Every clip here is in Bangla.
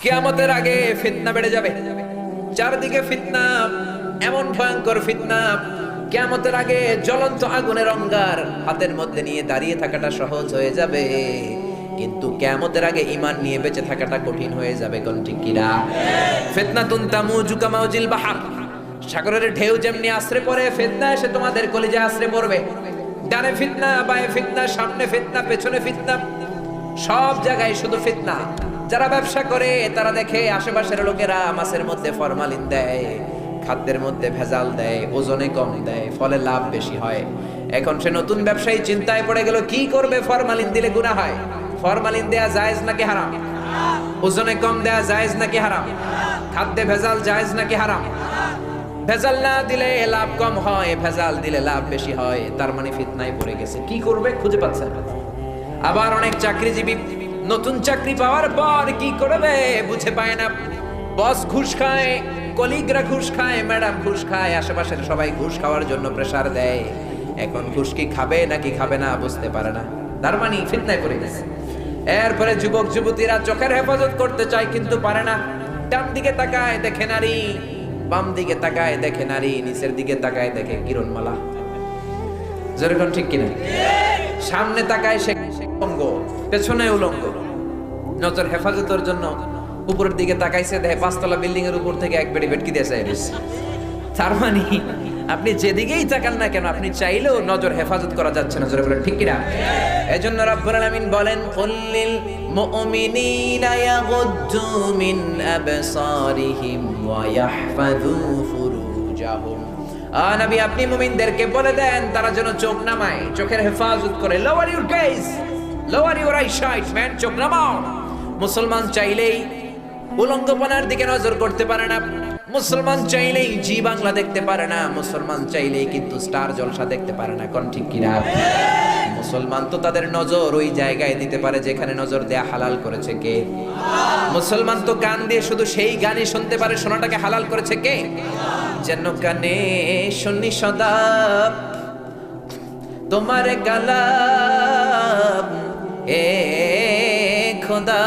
কিয়ামতের আগে ফিতনা বেড়ে যাবে, চারদিকে ফিতনা, এমন ভয়ঙ্কর ফিতনা। কিয়ামতের আগে জ্বলন্ত আগুনের অঙ্গার হাতের মধ্যে নিয়ে দাঁড়িয়ে থাকাটা সহজ হয়ে যাবে, কিন্তু কিয়ামতের আগে ঈমান নিয়ে বেঁচে থাকাটা কঠিন হয়ে যাবে। কোন ঠিক কিনা? ফিতনাতুন তামুজু কামাউজিল বাহর, সাগরের ঢেউ যেমনি আশ্রে পড়ে, ফিতনা এসে তোমাদের কলিজা আশ্রে পড়বে। ডানে ফিতনা, বায়ে ফিতনা, সামনে ফিতনা, পেছনে ফিতনা, সব জায়গায় শুধু ফিতনা। যারা ব্যবসা করে তারা দেখে আশেপাশের লোকেরা মাছের মধ্যে ফরমালিন দেয়, খাদ্যের মধ্যে ভেজাল দেয়, ওজনে কম দেয়, ফলে লাভ বেশি হয়। এখন সে নতুন ব্যবসায়ী চিন্তায় পড়ে গেল, কি করবে? ফরমালিন দিলে গুনাহ হয়। ফরমালিন দেয়া জায়েজ নাকি হারাম? ওজনে কম দেয়া জায়েজ নাকি হারাম? খাদ্যে ভেজাল জায়েজ নাকি হারাম? ভেজাল না দিলে লাভ কম হয়, ভেজাল দিলে লাভ বেশি হয়। তার মানে ফিতনায় পড়ে গেছে। কি করবে খুঁজে পাচ্ছে না। আবার অনেক চাকরিজীবী নতুন চাকরি পাওয়ার পর কি করবে বুঝে পায় না। বস ঘুষ খায়, কলিগরা ঘুষ খায়, ম্যাডাম ঘুষ খায়, আশেপাশের সবাই ঘুষ খাওয়ার জন্য প্রেসার দেয়। এখন ঘুষ কি খাবে নাকি খাবে না বুঝতে পারে না, তার মানে ফিতনায় পড়ে গেছে। এরপরে যুবক যুবতীরা চোখের হেফাজত করতে চায় কিন্তু পারে না। ডান দিকে তাকায় দেখে নারী, বাম দিকে তাকায় দেখে নারী, নিচের দিকে তাকায় দেখে কিরণমালা। যেরকম ঠিক কিনা? সামনে তাকায় সে উলঙ্গ, পেছনে উলঙ্গ। নজর হেফাজতের জন্য উপরের দিকে তাকাইছে, দেখে 5 তলা বিল্ডিং এর উপর থেকে এক বেড়ি ভেটকি দিয়েছে। তার মানে আপনি যেদিকেই তাকান না কেন, আপনি চাইলেও নজর হেফাজত করা যাচ্ছে না। জোরে বলেন ঠিক কিনা? এজন্য রাব্বুল আলামিন বলেন, কুল্লিল মুমিনিনা ইয়াগুদ্দু মিন আবসারিহিম ওয়া ইয়াহফাযু ফুরুজাহুম। নবী আপনি মুমিনদেরকে বলে দেন তারা যেন চোখ নামায়, চোখের হেফাজত করে। Lower your gauge, lower your eyesight, man, চোখ নামাও। মুসলমান চাইলেই উলঙ্গপনার দিকে নজর করতে পারে না, মুসলমান চাইলেই জি বাংলা দেখতে পারে না, মুসলমান চাইলেই কিন্তু স্টার জলসা দেখতে পারে না। কোন ঠিক কিনা? মুসলমান তো তাদের নজর ওই জায়গায় দিতে পারে যেখানে নজর দেয়া হালাল করেছে কে? মুসলমান তো কান দিয়ে শুধু সেই গানই শুনতে পারে, শোনাটাকে হালাল করেছে কে? যেন কানে শুনি সদা তোমার কালাম, এ খোদা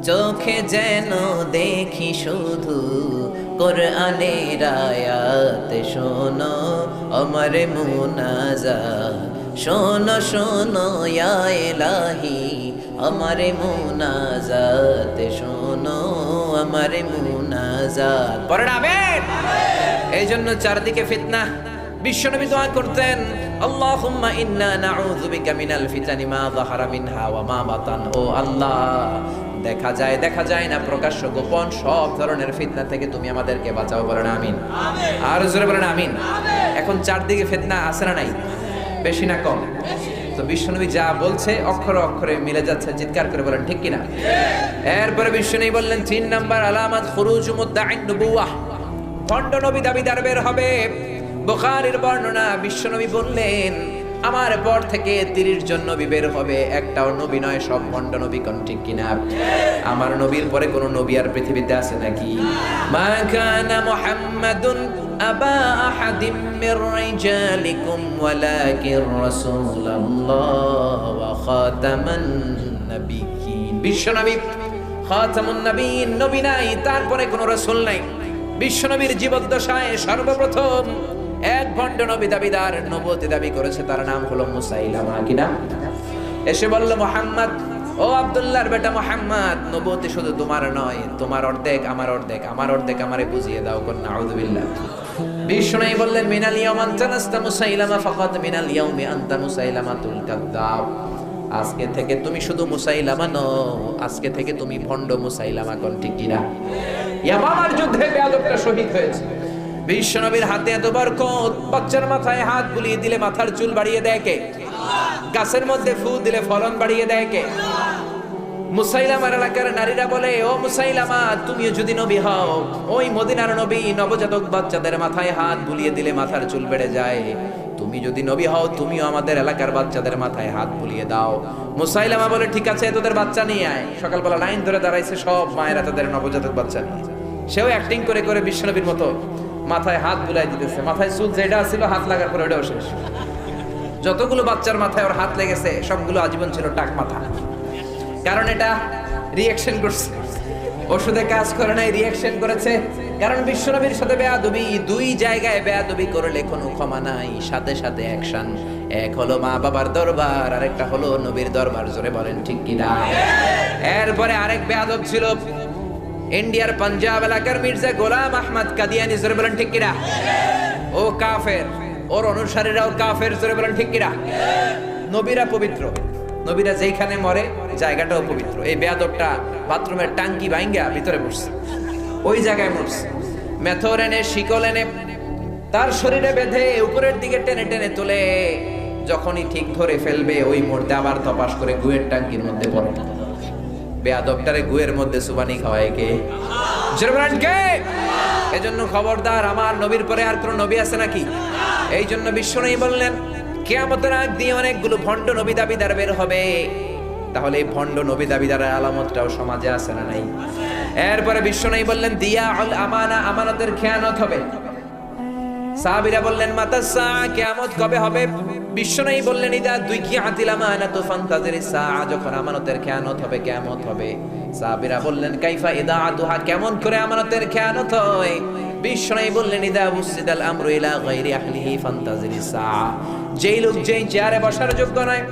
চোখে যেন দেখি শুধু কোরআনের আয়াত। শোনো আমার মুনাজাত, শোনো শোনো ইয়া ইলাহি আমার মুনাজাত, শোনো আমার মুনাজাত। পড়েন আমিন। এই জন্য চারদিকে ফিতনা। বিশ্বনবী দোয়া করতেন, আল্লাহুম্মা ইন্না নাউযু বিকা মিনাল ফিতানি মা যাহারা মিনহা ওয়া মা বাতান। ও আল্লাহ, দেখা যায় দেখা যায় না, প্রকাশ্য গোপন সব ধরনের ফিতনা থেকে তুমি আমাদেরকে বাঁচাও। বলেন আমিন। আর জোরে বলেন আমিন। এখন চারদিকে ফিতনা আছে না নাই? বেশি না কম? তো বিশ্বনবী যা বলছে অক্ষরে অক্ষরে মিলে যাচ্ছে। চিৎকার করে বলেন ঠিক কিনা? এরপরে বিশ্বনবী বললেন 3 নাম্বার আলামত খুরুজু মুদ্দাঈন নবুওয়াহ, ভণ্ড নবী দাবিদার বের হবে। বুখারীর বর্ণনা, বিশ্বনবী বললেন আমার পর থেকে 30 জন নবী বের হবে, একটাও নবী নয়, সব ভণ্ড নবী। কোন ঠিক কিনা? আমার নবীর পরে কোন নবী আর পৃথিবীতে আছে নাকি? মা কানা মুহাম্মাদুন আবা আহাদিম মির রিজালিকুম ওয়ালাকিন রাসূলুল্লাহ ওয়া খাতামান নাবিয়্যিন। বিশ্বনবী খাতামুন নাবিয়্যিন, নবী নাই, তারপরে কোন রাসূল নাই। বিশ্বনবীর জীবদ্দশায় সর্বপ্রথম এক ভণ্ড নবী দাবিদার নবুয়তি দাবি করেছে, তার নাম হলো মুসাইলামা। কি নাম? এসে বলল, মুহাম্মদ, ও আব্দুল্লাহর বেটা মুহাম্মদ, নবুয়তি শুধু তোমার নয়, তোমার অর্ধেক আমার অর্ধেক, আমার অর্ধেক আমারে বুঝিয়ে দাও। কোন নাউযুবিল্লাহ। বিষ্ণু বললেন, মিনাল ইয়াউম আনতা নাস্তা মুসাইলামা ফাকাত মিনাল ইয়াউমি আনতা মুসাইলামাতুল কাযযাব। আজকে থেকে তুমি শুধু মুসাইলামা নও, আজকে থেকে তুমি ভণ্ড মুসাইলামা। কোন ঠিক কিনা? ইয়ামামার যুদ্ধে বেয়াদবটা শহীদ হয়েছে। বিশ্বনবীর হাতে এত বরকত, বাচ্চার মাথায় হাত বুলিয়ে দিলে মাথার চুল বাড়িয়ে দেয় কে? গাছের মধ্যে ফু দিলে ফলন বাড়িয়ে দেয় কে? মুসাইলামার এলাকার নারীরা বলে, ও মুসাইলামা, তুমিও যদি নবী হও, ওই মদিনার নবী নবজাতক বাচ্চাদের মাথায় হাত বুলিয়ে দিলে মাথার চুল বেড়ে যায়। তুমি যদি নবী হও, তুমিও আমাদের এলাকার বাচ্চাদের মাথায় হাত বুলিয়ে দাও। মুসাইলামা বলে, ঠিক আছে, তোদের বাচ্চা নিয়ে আয়। সকালবেলা লাইন ধরে দাঁড়াইছে সব মায়েরা তাদের নবজাতক বাচ্চা নিয়ে। সেও অ্যাক্টিং করে করে বিশ্বনবীর মতো মাথায় হাত বুলাই দিতেছে। মাথায় চুল যেটা ছিল হাত লাগার পরে ওটাও শেষ। যতগুলো বাচ্চার মাথায় ওর হাত লেগেছে সবগুলো আজীবন ছিল টাক মাথা। কারণ এটা রিঅ্যাকশন করছে, ওষুধে কাজ করে নাই, রিঅ্যাকশন করেছে। কারণ বিশ্বনবীর সাথে বেয়াদবি, দুই জায়গায় বেয়াদবি করলে কোনো ক্ষমা নাই, সাথে সাথে অ্যাকশন। এক হলো মা বাবার দরবার, আরেকটা হলো নবীর দরবার। জোরে বলেন ঠিক কি না? এরপরে আরেক বেয়াদব ছিল ইন্ডিয়ার পাঞ্জাব এলাকার মির্জা গোলাম আহমদ কাদিয়ানি। জোরে বলেন ঠিক কি না? ও কাফের, ওর অনুসারীরাও কাফের। জোরে বলেন ঠিক কি না? নবীরা পবিত্র, নবীরা যেখানে মরে জায়গাটাও পবিত্র। এই বেয়াদবটা বাথরুমের টাঙ্কি ভাঙ্গা ভিতরে বসছে, ওই জায়গায় মরছে। মেথর এনে শিকল এনে তার শরীরে বেঁধে উপরের দিকে টেনে টেনে তুলে যখনই ঠিক ধরে ফেলবে ওই মুহূর্তে আবার তপাস করে গুয়ের টাঙ্কির মধ্যে পড়ে। বেয়াদবটারে গুয়ের মধ্যে সুবানি খাওয়ায় কে? কে? এজন্য খবরদার, আমার নবীর পরে আর কোন নবী আছে নাকি? এই জন্য বিশ্বনবী বললেন কিয়ামতের আগ দিয়ে অনেকগুলো ভণ্ড নবী দাবিদার বের হবে। তাহলে এই ভণ্ড নবী দাবিদারের আলামতটাও সমাজে আছে না নাই? এরপরে বিশ্বনবী বললেন দিয়া আল আমানা, আমানতের খেয়ানত হবে। সাহাবীরা বললেন মাতাসা, কিয়ামত কবে হবে? বিশ্বনবী বললেন ইদা দুইকিয়াতিল আমানাতু ফান্তাজিরিস সাআ, যখন আমানতের খেয়ানত হবে কিয়ামত হবে। সাহাবীরা বললেন কাইফা ইদাআতুহা, কেমন করে আমানতের খেয়ানত হয়? বিশ্বনবী বললেন ইদা বুসিদাল আমরু ইলা গায়রি আহলিহি ফান্তাজিরিস সাআ, যেই লোক যেই চেয়ারে বসার যোগ্য নয়,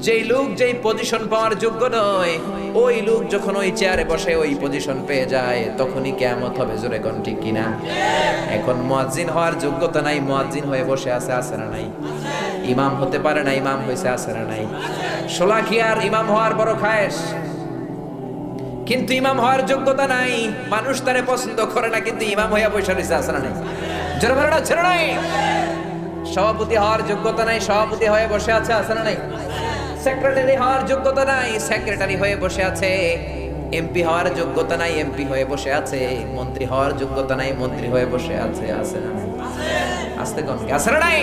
যেই লোক যেই পজিশন পাওয়ার যোগ্য নয়, ওই লোক যখন ওই চেয়ারে বসে ওই পজিশন পেয়ে যায় তখনই কিয়ামত হবে। জোরে কোন ঠিক কিনা? এখন মুয়াজ্জিন হওয়ার যোগ্যতা নাই, মুয়াজ্জিন হয়ে বসে আছে, আছে না নাই? ইমাম হতে পারে না, ইমাম হয়েছে, আছে না নাই? শোলাকিয়ার ইমাম হওয়ার বড় খায়েশ, কিন্তু ইমাম হওয়ার যোগ্যতা নাই। মানুষ তারে পছন্দ করে না, কিন্তু ইমাম হইয়া বসে রয়েছে, আছে না নাই? জোরে বলেন আছে না নাই? সভাপতি হওয়ার যোগ্যতা নাই, সভাপতি হয়ে বসে আছে, আছে না নাই? সেক্রেটারি হওয়ার যোগ্যতা নাই, সেক্রেটারি হয়ে বসে আছে। এমপি হওয়ার যোগ্যতা নাই, এমপি হয়ে বসে আছে। মন্ত্রী হওয়ার যোগ্যতা নাই, মন্ত্রী হয়ে বসে আছে, আছে না নাই? আসতে কোন কি আছে না নাই?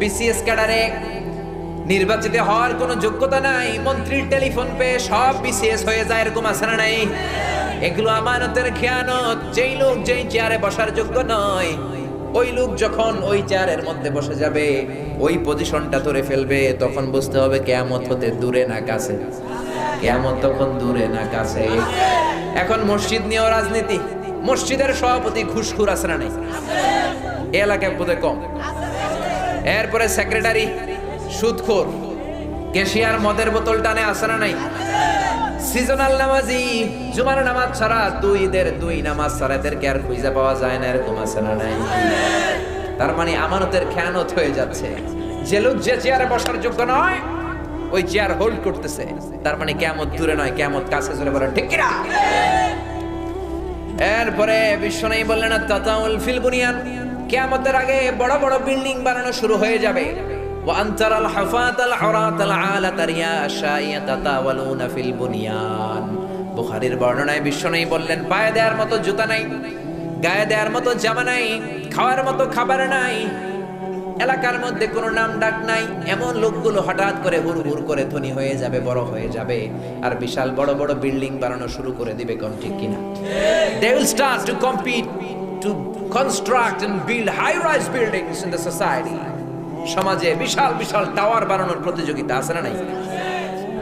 বিসিএস ক্যাডারে নির্বাচিত হওয়ার কোনো যোগ্যতা নাই, মন্ত্রীর টেলিফোন পেয়ে সব বিসিএস হয়ে যায়, এরকম আছে না নাই? এগুলো আমানতের খেয়ানত। যেই লোক যেই চেয়ারে বসার যোগ্য নয়, ওই লোক যখন ওই চেয়ারের মধ্যে বসে যাবে, ওই পজিশনটা ধরে ফেলবে, তখন বুঝতে হবে কিয়ামত হতে দূরে না কাছে। কিয়ামত তখন দূরে না কাছে। এখন মসজিদ নিয়েও রাজনীতি। মসজিদের সভাপতি ঘুষখোর, আছে না নাই? এলাকায় বোধহয় কম। এরপরে সেক্রেটারি সুদখোর, ক্যাশিয়ার মদের বোতল টানে, আছে না নাই? সিজনাল নামাজি, জুমার নামাজ ছাড়া দুই ঈদের দুই নামাজ ছাড়া এদেরকে আর খুঁজে পাওয়া যায় না, এরকম আছে না নাই? তার মানে আমানতের খেয়ানত হয়ে যাচ্ছে। যে লোক যে চেয়ারে বসার যোগ্য নয় ওই চেয়ার হোল্ড করতেছে, তার মানে কিয়ামত দূরে নয়, কিয়ামত কাছে। জোরে বলেন ঠিক কি না? এরপরে বিশ্বনবী বললেন তাতাউল ফিল বুনিয়ান, কিয়ামতের আগে বড় বড় বিল্ডিং বানানো শুরু হয়ে যাবে। ওয়ান্তারাল হাফাতাল আরাতাল আলাতা রিয়াশা ইয়াতাতাওয়ালুনা ফিল বুনিয়ান। বুখারীর বর্ণনায় বিশ্বনবী বললেন পায়ে দেওয়ার মতো জুতা নাই, গায়ে দেওয়ার মতো জামা নাই, খাওয়ার মতো খাবার নাই, এলাকার মধ্যে কোনো নাম ডাক নাই। এমন লোকগুলো হঠাৎ করে হুড় করে ধনী হয়ে যাবে, বড় হয়ে যাবে, আর বিশাল বড় বড় বিল্ডিং বানানো শুরু করে দিবে। কোন ঠিক কিনা? They will start to compete to construct and build high-rise buildings in the society. সমাজে বিশাল বিশাল টাওয়ার বানানোর প্রতিযোগিতা, আছে না নাই?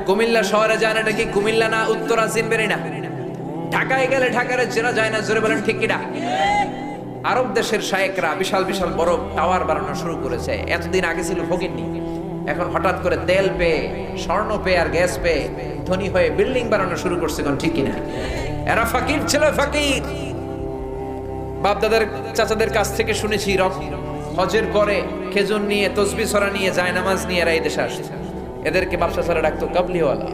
কুমিল্লা শহরে যায় না, এটা কি কুমিল্লা না উত্তরা চিনবেন না? ঢাকায় গেলে ঢাকারে চেনা যায় না। জোরে বলেন ঠিক কিনা? আরব দেশের শায়েকরা বিশাল বিশাল বড় টাওয়ার বানানো শুরু করেছে। এতদিন আগে ছিল ফকিরনি, এখন হঠাৎ করে তেল পেয়ে, স্বর্ণ পেয়ে আর গ্যাস পেয়ে ধনী হয়ে বিল্ডিং বানানো শুরু করছে। কোন ঠিক কিনা? এরা ফকির ছিল, ফকির। বাপদাদার চাচাদের কাছ থেকে শুনেছি হজের পরে খেজুর নিয়ে, তসবিহ ছড়া নিয়ে, জায়নামাজ নিয়ে এরা এই দেশে আসছে। এদেরকে ব্যবসা ছাড়া ডাকতো কাবলিওয়ালা।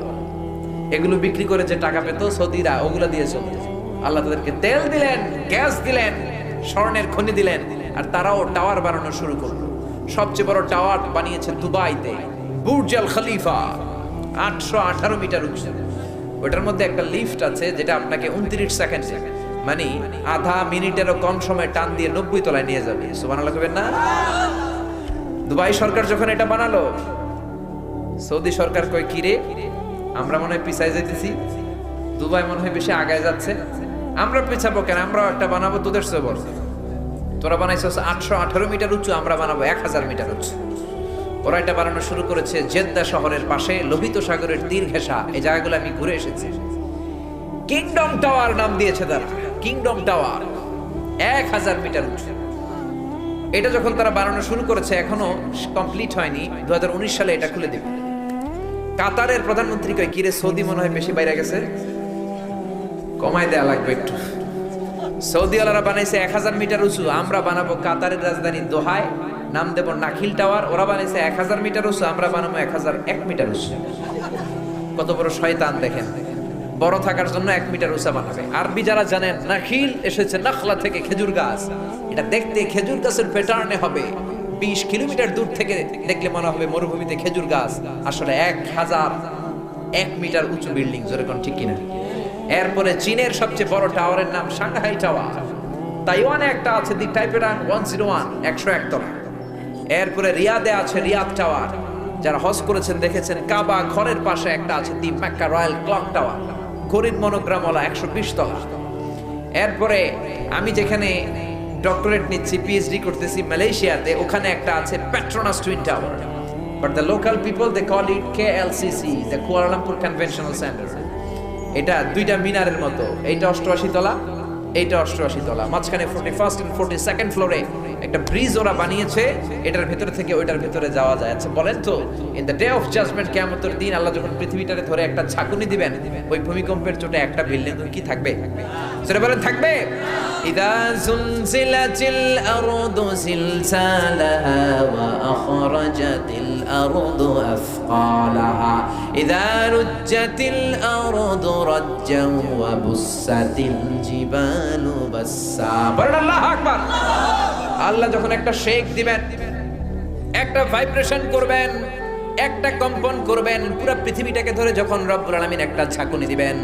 এগুলো বিক্রি করে যে টাকা পেত সৌদিরা, ওগুলো দিয়ে চলত। আল্লাহ তাদেরকে তেল দিলেন, গ্যাস দিলেন, স্বর্ণের খনি দিলেন, আর তারাও টাওয়ার বানানো শুরু করলো। সবচেয়ে বড় টাওয়ার বানিয়েছে দুবাইতে, বুর্জ আল খলিফা, 818 মিটার উঁচু। ওটার মধ্যে একটা লিফট আছে যেটা আপনাকে 29 সেকেন্ডে, মানে আধা মিনিটেরও কম সময় টান দিয়ে 90 তলায় নিয়ে যাবে। সুবহানাল্লাহ কইবেন না? দুবাই সরকার যখন এটা বানালো, সৌদি সরকার কয় কি রে, আমরা মনে হয় পিছায় যাইতেছি, দুবাই মনে হয় বেশি আগায় যাচ্ছে, আমরা পিছাবো কেন, আমরাও একটা বানাবো তোদের চেয়ে বড়। তোরা বানাইছস 818 মিটার উঁচু, আমরা বানাবো 1000 মিটার উঁচু। ওরা এটা বানানো শুরু করেছে জেদ্দা শহরের পাশে, লোহিত সাগরের তীর ঘেঁষা। এই জায়গাগুলো আমি ঘুরে এসেছি। কিংডম টাওয়ার নাম দিয়েছে তারা, কিংডম টাওয়ার, 1000 মিটার উঁচু। এটা যখন তারা বানানো শুরু করেছে, এখনো কমপ্লিট হয়নি, 2019 সালে এটা খুলে দেবে। কাতারের প্রধানমন্ত্রী কয়, কিরে সৌদি মনে হয় বেশি বাইরে গেছে, কমায় দেয়া লাগবে একটু। সৌদি আলারা বানাইছে 1000 মিটার উঁচু, আমরা বানাবো কাতারের রাজধানী দোহায়, নাম দেব নাখিল টাওয়ার। ওরা বানাইছে 1000 মিটার উঁচু, আমরা বানাবো 1001 মিটার উঁচু। কত বড় শয়তান দেখেন, বড় থাকার জন্য 1 মিটার উঁচা বানাবে। আরবি যারা জানেন, নাখিল এসেছে নাখলা থেকে, খেজুর গাছ। এটা দেখতে খেজুর গাছের প্যাটার্নে হবে, 20 কিলোমিটার দূর থেকে দেখলে মনে হবে মরুভূমিতে খেজুর গাছ, আসলে 1001 মিটার উঁচু বিল্ডিং। জোরে কোন ঠিক কিনা? এরপরে চীনের সবচেয়ে বড় টাওয়ারের নাম সাংহাই টাওয়ার। তাইওয়ানে একটা আছে দি টাইপেরাং 101, 101 তলা। এরপরে রিয়াদে আছে রিয়াদ টাওয়ার, যারা হজ করেছেন দেখেছেন। কাবা ঘরের পাশে একটা আছে দি মক্কা রয়্যাল ক্লক টাওয়ার, ঘড়ির মনোগ্রামওয়ালা, 120 তলা। এরপরে আমি যেখানে ডক্টরেট নিচ্ছি, পিএইচডি করতেছি মালয়েশিয়াতে, ওখানে একটা আছে Petronas twin tower, but the local people they call it KLCC, the Kuala Lumpur conventional center. এটা দুইটা মিনারের মতো, এইটা 88 তলা, এইটা 88 তলা, মাঝখানে 41st and 42nd ফ্লোরে একটা ব্রিজ ওরা বানিয়েছে, এটার ভেতর থেকে ওইটার ভেতরে যাওয়া যায়। আচ্ছা বলেন তো, in the day of judgement, কিয়ামতের দিন আল্লাহ যখন পৃথিবীটারে ধরে একটা ঝাঁকুনি দিবেন, ওই ভূমিকম্পের চোটে একটা বিল্ডিং কি থাকবে? সেটা বলেন থাকবে? ইদা জুলজিলাতিল আরদু জিলজালাহা ওয়া আখরাজাতিল আরদু আফকালাহা ইদা রুজ্জাতিল আরদু রাজ্জান ওয়া বুসাতিল জিবালু বাসসা। বলেন আল্লাহু আকবার। আল্লাহ যখন একটা শেক দিবেন, একটা ভাইব্রেশন করবেন, একটা কম্পন করবেন, পুরো পৃথিবীটাকে ধরে যখন রব্বুল আলামিন একটা ঝাঁকুনি দিবেন,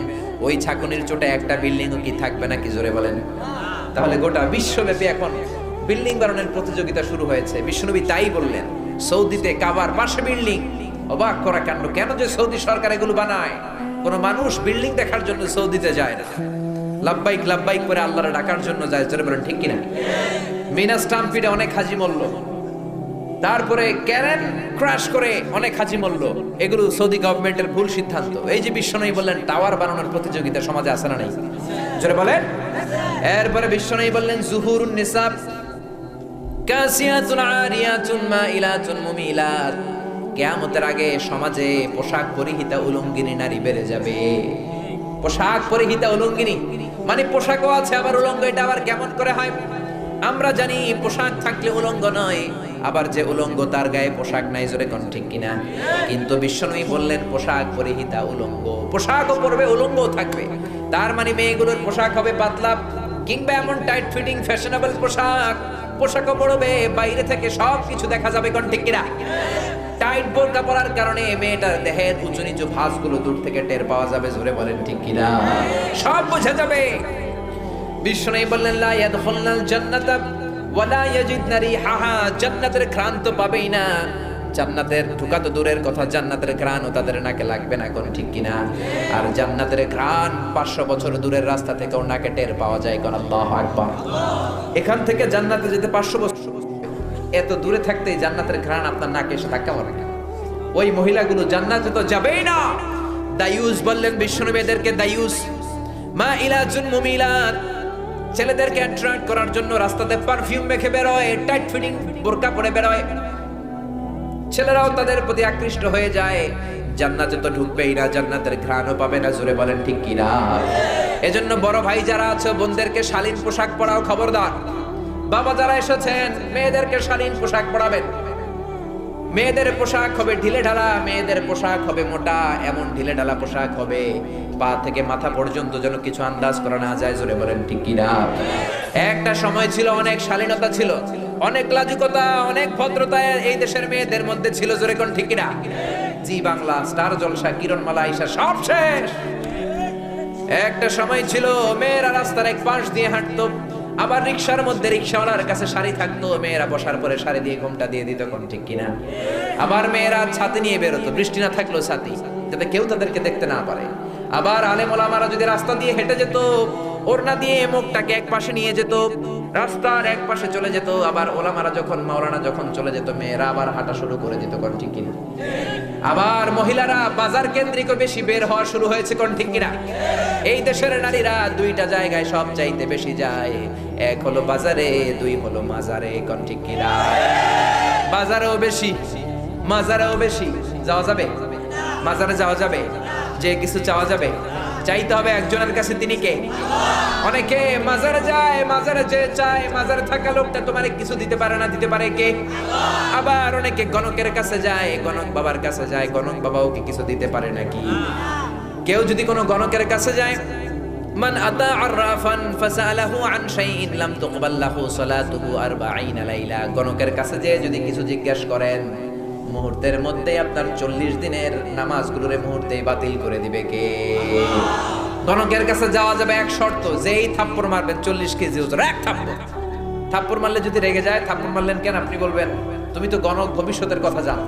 ওই ঝাঁকুনির চোটে একটা বিল্ডিংও কি থাকবে নাকি? জোরে বলেন। তাহলে গোটা বিশ্বব্যাপী এখন বিল্ডিং বানানোর প্রতিযোগিতা শুরু হয়েছে। বিশ্বনবী তাই বললেন, সৌদিতে কাবার পাশে বিল্ডিং। অবাক করা কাণ্ড, কেন যে সৌদি সরকার এগুলো বানায়? কোন মানুষ বিল্ডিং দেখার জন্য সৌদিতে যায় না, লাব্বাইক লাব্বাইক করে আল্লাহর ডাকার জন্য যায়। জোরে বলেন ঠিক কিনা? মিনা স্টাম্পিডে অনেক হাজি মরল, তারপরে ক্যারেন ক্র্যাশ করে অনেক হাজি মরল। এগুলো সৌদি গভর্নমেন্টের ভুল সিদ্ধান্ত। এই যে বিশ্বনবী বললেন টাওয়ার বানানোর প্রতিযোগিতা সমাজে আছে না নাই? জোরে বলেন। এরপরে বিশ্বনবী বললেন জুহুরুন নিসা কাসিয়াতুন আরিয়াতুন মাইলাতুন মুমিলাত, কিয়ামতের আগে সমাজে পোশাক পরিহিতা উলঙ্গিনী নারী বেড়ে যাবে। পোশাক পরিহিতা উলঙ্গিনী মানে পোশাকও আছে আবার উলঙ্গ। এটা আবার কেমন করে হয়? আমরা জানি পোশাক থাকলে উলঙ্গ নয়, আবার যে উলঙ্গ তার গায়ে পোশাক নাই। জোরে কোন ঠিক কিনা? কিন্তু বিশ্বনবী বললেন পোশাক পরিহিতা উলঙ্গ, পোশাকও পরবে উলঙ্গও থাকবে। তার মানে মেয়েগুলোর পোশাক হবে পাতলা, কিংবা এমন টাইট ফিটিং ফ্যাশনেবল পোশাক, পোশাকও পরবে, বাইরে থেকে সব কিছু দেখা যাবে। কোন ঠিক কিনা? টাইট বোরকা পরার কারণে মেয়েটার দেহের উঁচু নিচু ভাঁজগুলো দূর থেকে টের পাওয়া যাবে। জোরে বলেন ঠিক কিনা? সব বোঝা যাবে। বিশ্বনবী বললেন লা ইয়াদখুলনাল জান্নাতা ওয়া লা ইয়াজিদনা রিহাহা, জান্নাতের ঘ্রাণ তো পাবেই না। জান্নাতের ঢোকা তো দূরের কথা, জান্নাতের ঘ্রাণও তাদের নাকে লাগবে না। কোন ঠিক কিনা? আর জান্নাতের ঘ্রাণ 500 বছর দূরের রাস্তা থেকে ওর নাকে টের পাওয়া যায়। কোন আল্লাহু আকবার। এখান থেকে জান্নাতে যেতে 500 বছর, এত দূরে থাকতেই জান্নাতের ঘ্রাণ আপনার নাকে এসে ধাক্কা মারে। ওই মহিলাগুলো জান্নাতে তো যাবেই না। দায়ুস বললেন বিশ্বনবী এদেরকে দায়ুস, মাইলাতুন মুমিলাত, ছেলেদেরকে অ্যাট্রাক্ট করার জন্য রাস্তাতে পারফিউম মেখে বেরোয়, টাইট ফিটিং বোরকা পরে বেরোয়, ছেলেরাও তাদের প্রতি আকৃষ্ট হয়ে যায়। জান্নাতে তো ঢুকবেই না, জান্নাতের ঘ্রাণও পাবে না। জোরে বলেন ঠিক কিনা? এজন্য বড় ভাই যারা আছো, বোনদেরকে শালীন পোশাক পরাও, খবরদার। বাবা যারা এসেছেন, মেয়েদেরকে শালীন পোশাক পরাবেন। মেয়েদের পোশাক হবে ঢিলে ঢালা, মেয়েদের পোশাক হবে মোটা, এমন ঢিলে ঢালা পোশাক হবে পা থেকে মাথা পর্যন্ত যেন কিছু আন্দাজ করা না যায়। জোরে বলেন ঠিক কিনা? একটা সময় ছিল অনেক শালীনতা ছিল, অনেক লাজুকতা, অনেক ভদ্রতা এই দেশের মেয়েদের মধ্যে ছিল। জোরে কোন ঠিক কিনা? জি বাংলা, স্টার জলসা, কিরণমালা, আয়েশা সব শেষ। একটা সময় ছিল মেয়েরা রাস্তার এক পাশ দিয়ে হাঁটতো, আবার রিকশার মধ্যে রিকশাওয়ালার কাছে শাড়ি থাকতো, মেয়েরা বসার পরে শাড়ি দিয়ে ঘোমটা দিয়ে দিত। কোন ঠিক কিনা? আবার মেয়েরা ছাতি নিয়ে বেরোতো, বৃষ্টি না থাকলেও ছাতি, যাতে কেউ তাদেরকে দেখতে না পারে। আবার আলেম ওলামারা যদি রাস্তা দিয়ে হেঁটে যেত, ওড়না দিয়ে মুখটাকে এক পাশে নিয়ে যেত, রাস্তার এক পাশে চলে যেত। আবার ওলামারা যখন, মাওলানা যখন চলে যেত, মেয়েরা আবার হাঁটা শুরু করে দিত, কোন ঠিক কিনা? আবার মহিলারা বাজার কেন্দ্রিক বেশি বের হওয়া শুরু হয়েছে, কোন ঠিক কিনা? এই দেশের নারীরা দুইটা জায়গায় সব চাইতে বেশি যায়, এক হলো বাজারে, দুই হলো মাজারে, কোন ঠিক কিনা? বাজারেও বেশি, মাজারেও বেশি। যাওয়া যাবে? মাজারে যাওয়া যাবে? যে কিছু চাওয়া যাবে? চাইতে হবে একজনের কাছে, তিনি কে? অনেকে মাজারে যায়, মাজারে যে চায়, মাজারে থাকা লোকটা তোমার কিছু দিতে পারে না, দিতে পারে কে? আবার অনেকে গণকের কাছে যায়, গণক বাবার কাছে যায়, গণক বাবাও কি কিছু দিতে পারে নাকি? কেউ যদি কোনো গণকের কাছে যায়, মান আতা আররাফান ফাসালাহু আন শাইইন লাম তুকবাল লাহু সালাতুহু 40 লাইলা। গণকের কাছে যে যদি কিছু জিজ্ঞেস করেন, মুহূর্তের মধ্যে আপনার 40 দিনের নামাজগুলোরে মুহূর্তেই বাতিল করে দিবে কে? গণকের কাছে যাওয়া যাবে এক শর্ত, যেই থাপ্পড় মারবেন 40 কেজি ওজন, এক থাপ্পড় মারলে যদি রেগে যায়, থাপ্পড় মারলেন কেন আপনি বলবেন, তুমি তো গণক, ভবিষ্যতের কথা জানো,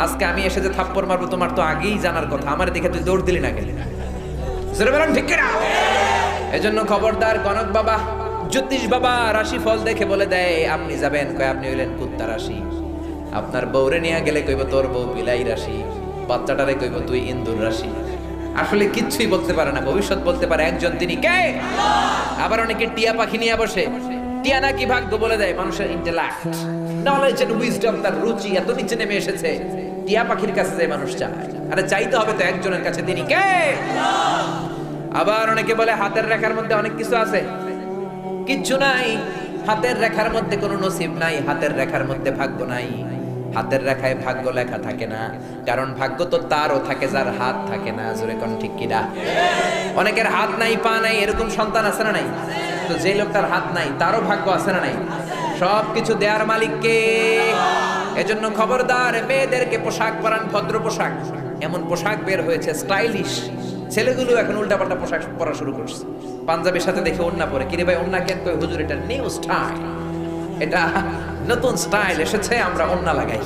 আজকে আমি এসে যে থাপ্পড় মারবো তোমার তো আগেই জানার কথা, আমার দেখে তুই দৌড় দিলি না কেন? ঠিক কিনা? এজন্য খবরদার, গণক বাবা, জ্যোতিষ বাবা রাশি ফল দেখে বলে দেয় আপনি যাবেন, কয় আপনি হইলেন কুত্তা রাশি। আপনার বউরে নিয়ে গেলে কইব তোর বউ বিলাই রাশি, বাচ্চাটারে কইব তুই ইন্দুর রাশি। আসলে কিচ্ছুই বলতে পারে না, ভবিষ্যৎ বলতে পারে একজন, তিনি কে? আবার অনেকে টিয়া পাখি নিয়ে বসে, টিয়া নাকি ভাগ্য বলে দেয়। মানুষের ইন্টেলেক্ট, নলেজ এন্ড উইজডম, তার রুচি এত নিচে নেমে এসেছে, টিয়া পাখির কাছে যে মানুষ চায়। আরে চাইতে হবে তো একজনের কাছে, তিনি কে? আবার অনেকে বলে হাতের রেখার মধ্যে অনেক কিছু আছে, কিচ্ছু নাই। হাতের রেখার মধ্যে কোনো নসিব নাই, হাতের রেখার মধ্যে ভাগ্য নাই। হাতের রেখায় ভাগ্য লেখা থাকে না, কারণ ভাগ্য তো তারও থাকে যার হাত থাকে না। জোরে কোন ঠিক কিনা? অনেকের হাত নাই, পা নাই, এরকম সন্তান আছে না নাই? তো যে লোকটার হাত নাই তারও ভাগ্য আছে না নাই? সবকিছু দেয়ার মালিক কে? এজন্য খবরদার, মেয়েদেরকে পোশাক পরান, ভদ্র পোশাক। এমন পোশাক বের হয়েছে স্টাইলিশ, ছেলেগুলো এখন উল্টাপাল্টা পোশাক পরা শুরু করছে। পাঞ্জাবির সাথে দেখে ওড়না পরে, কিরে ভাই ওড়না কেন? কই হুজুর এটা নিউ স্টাইল, এটা নতুন স্টাইল এসেছে, আমরা ওড়না লাগাই।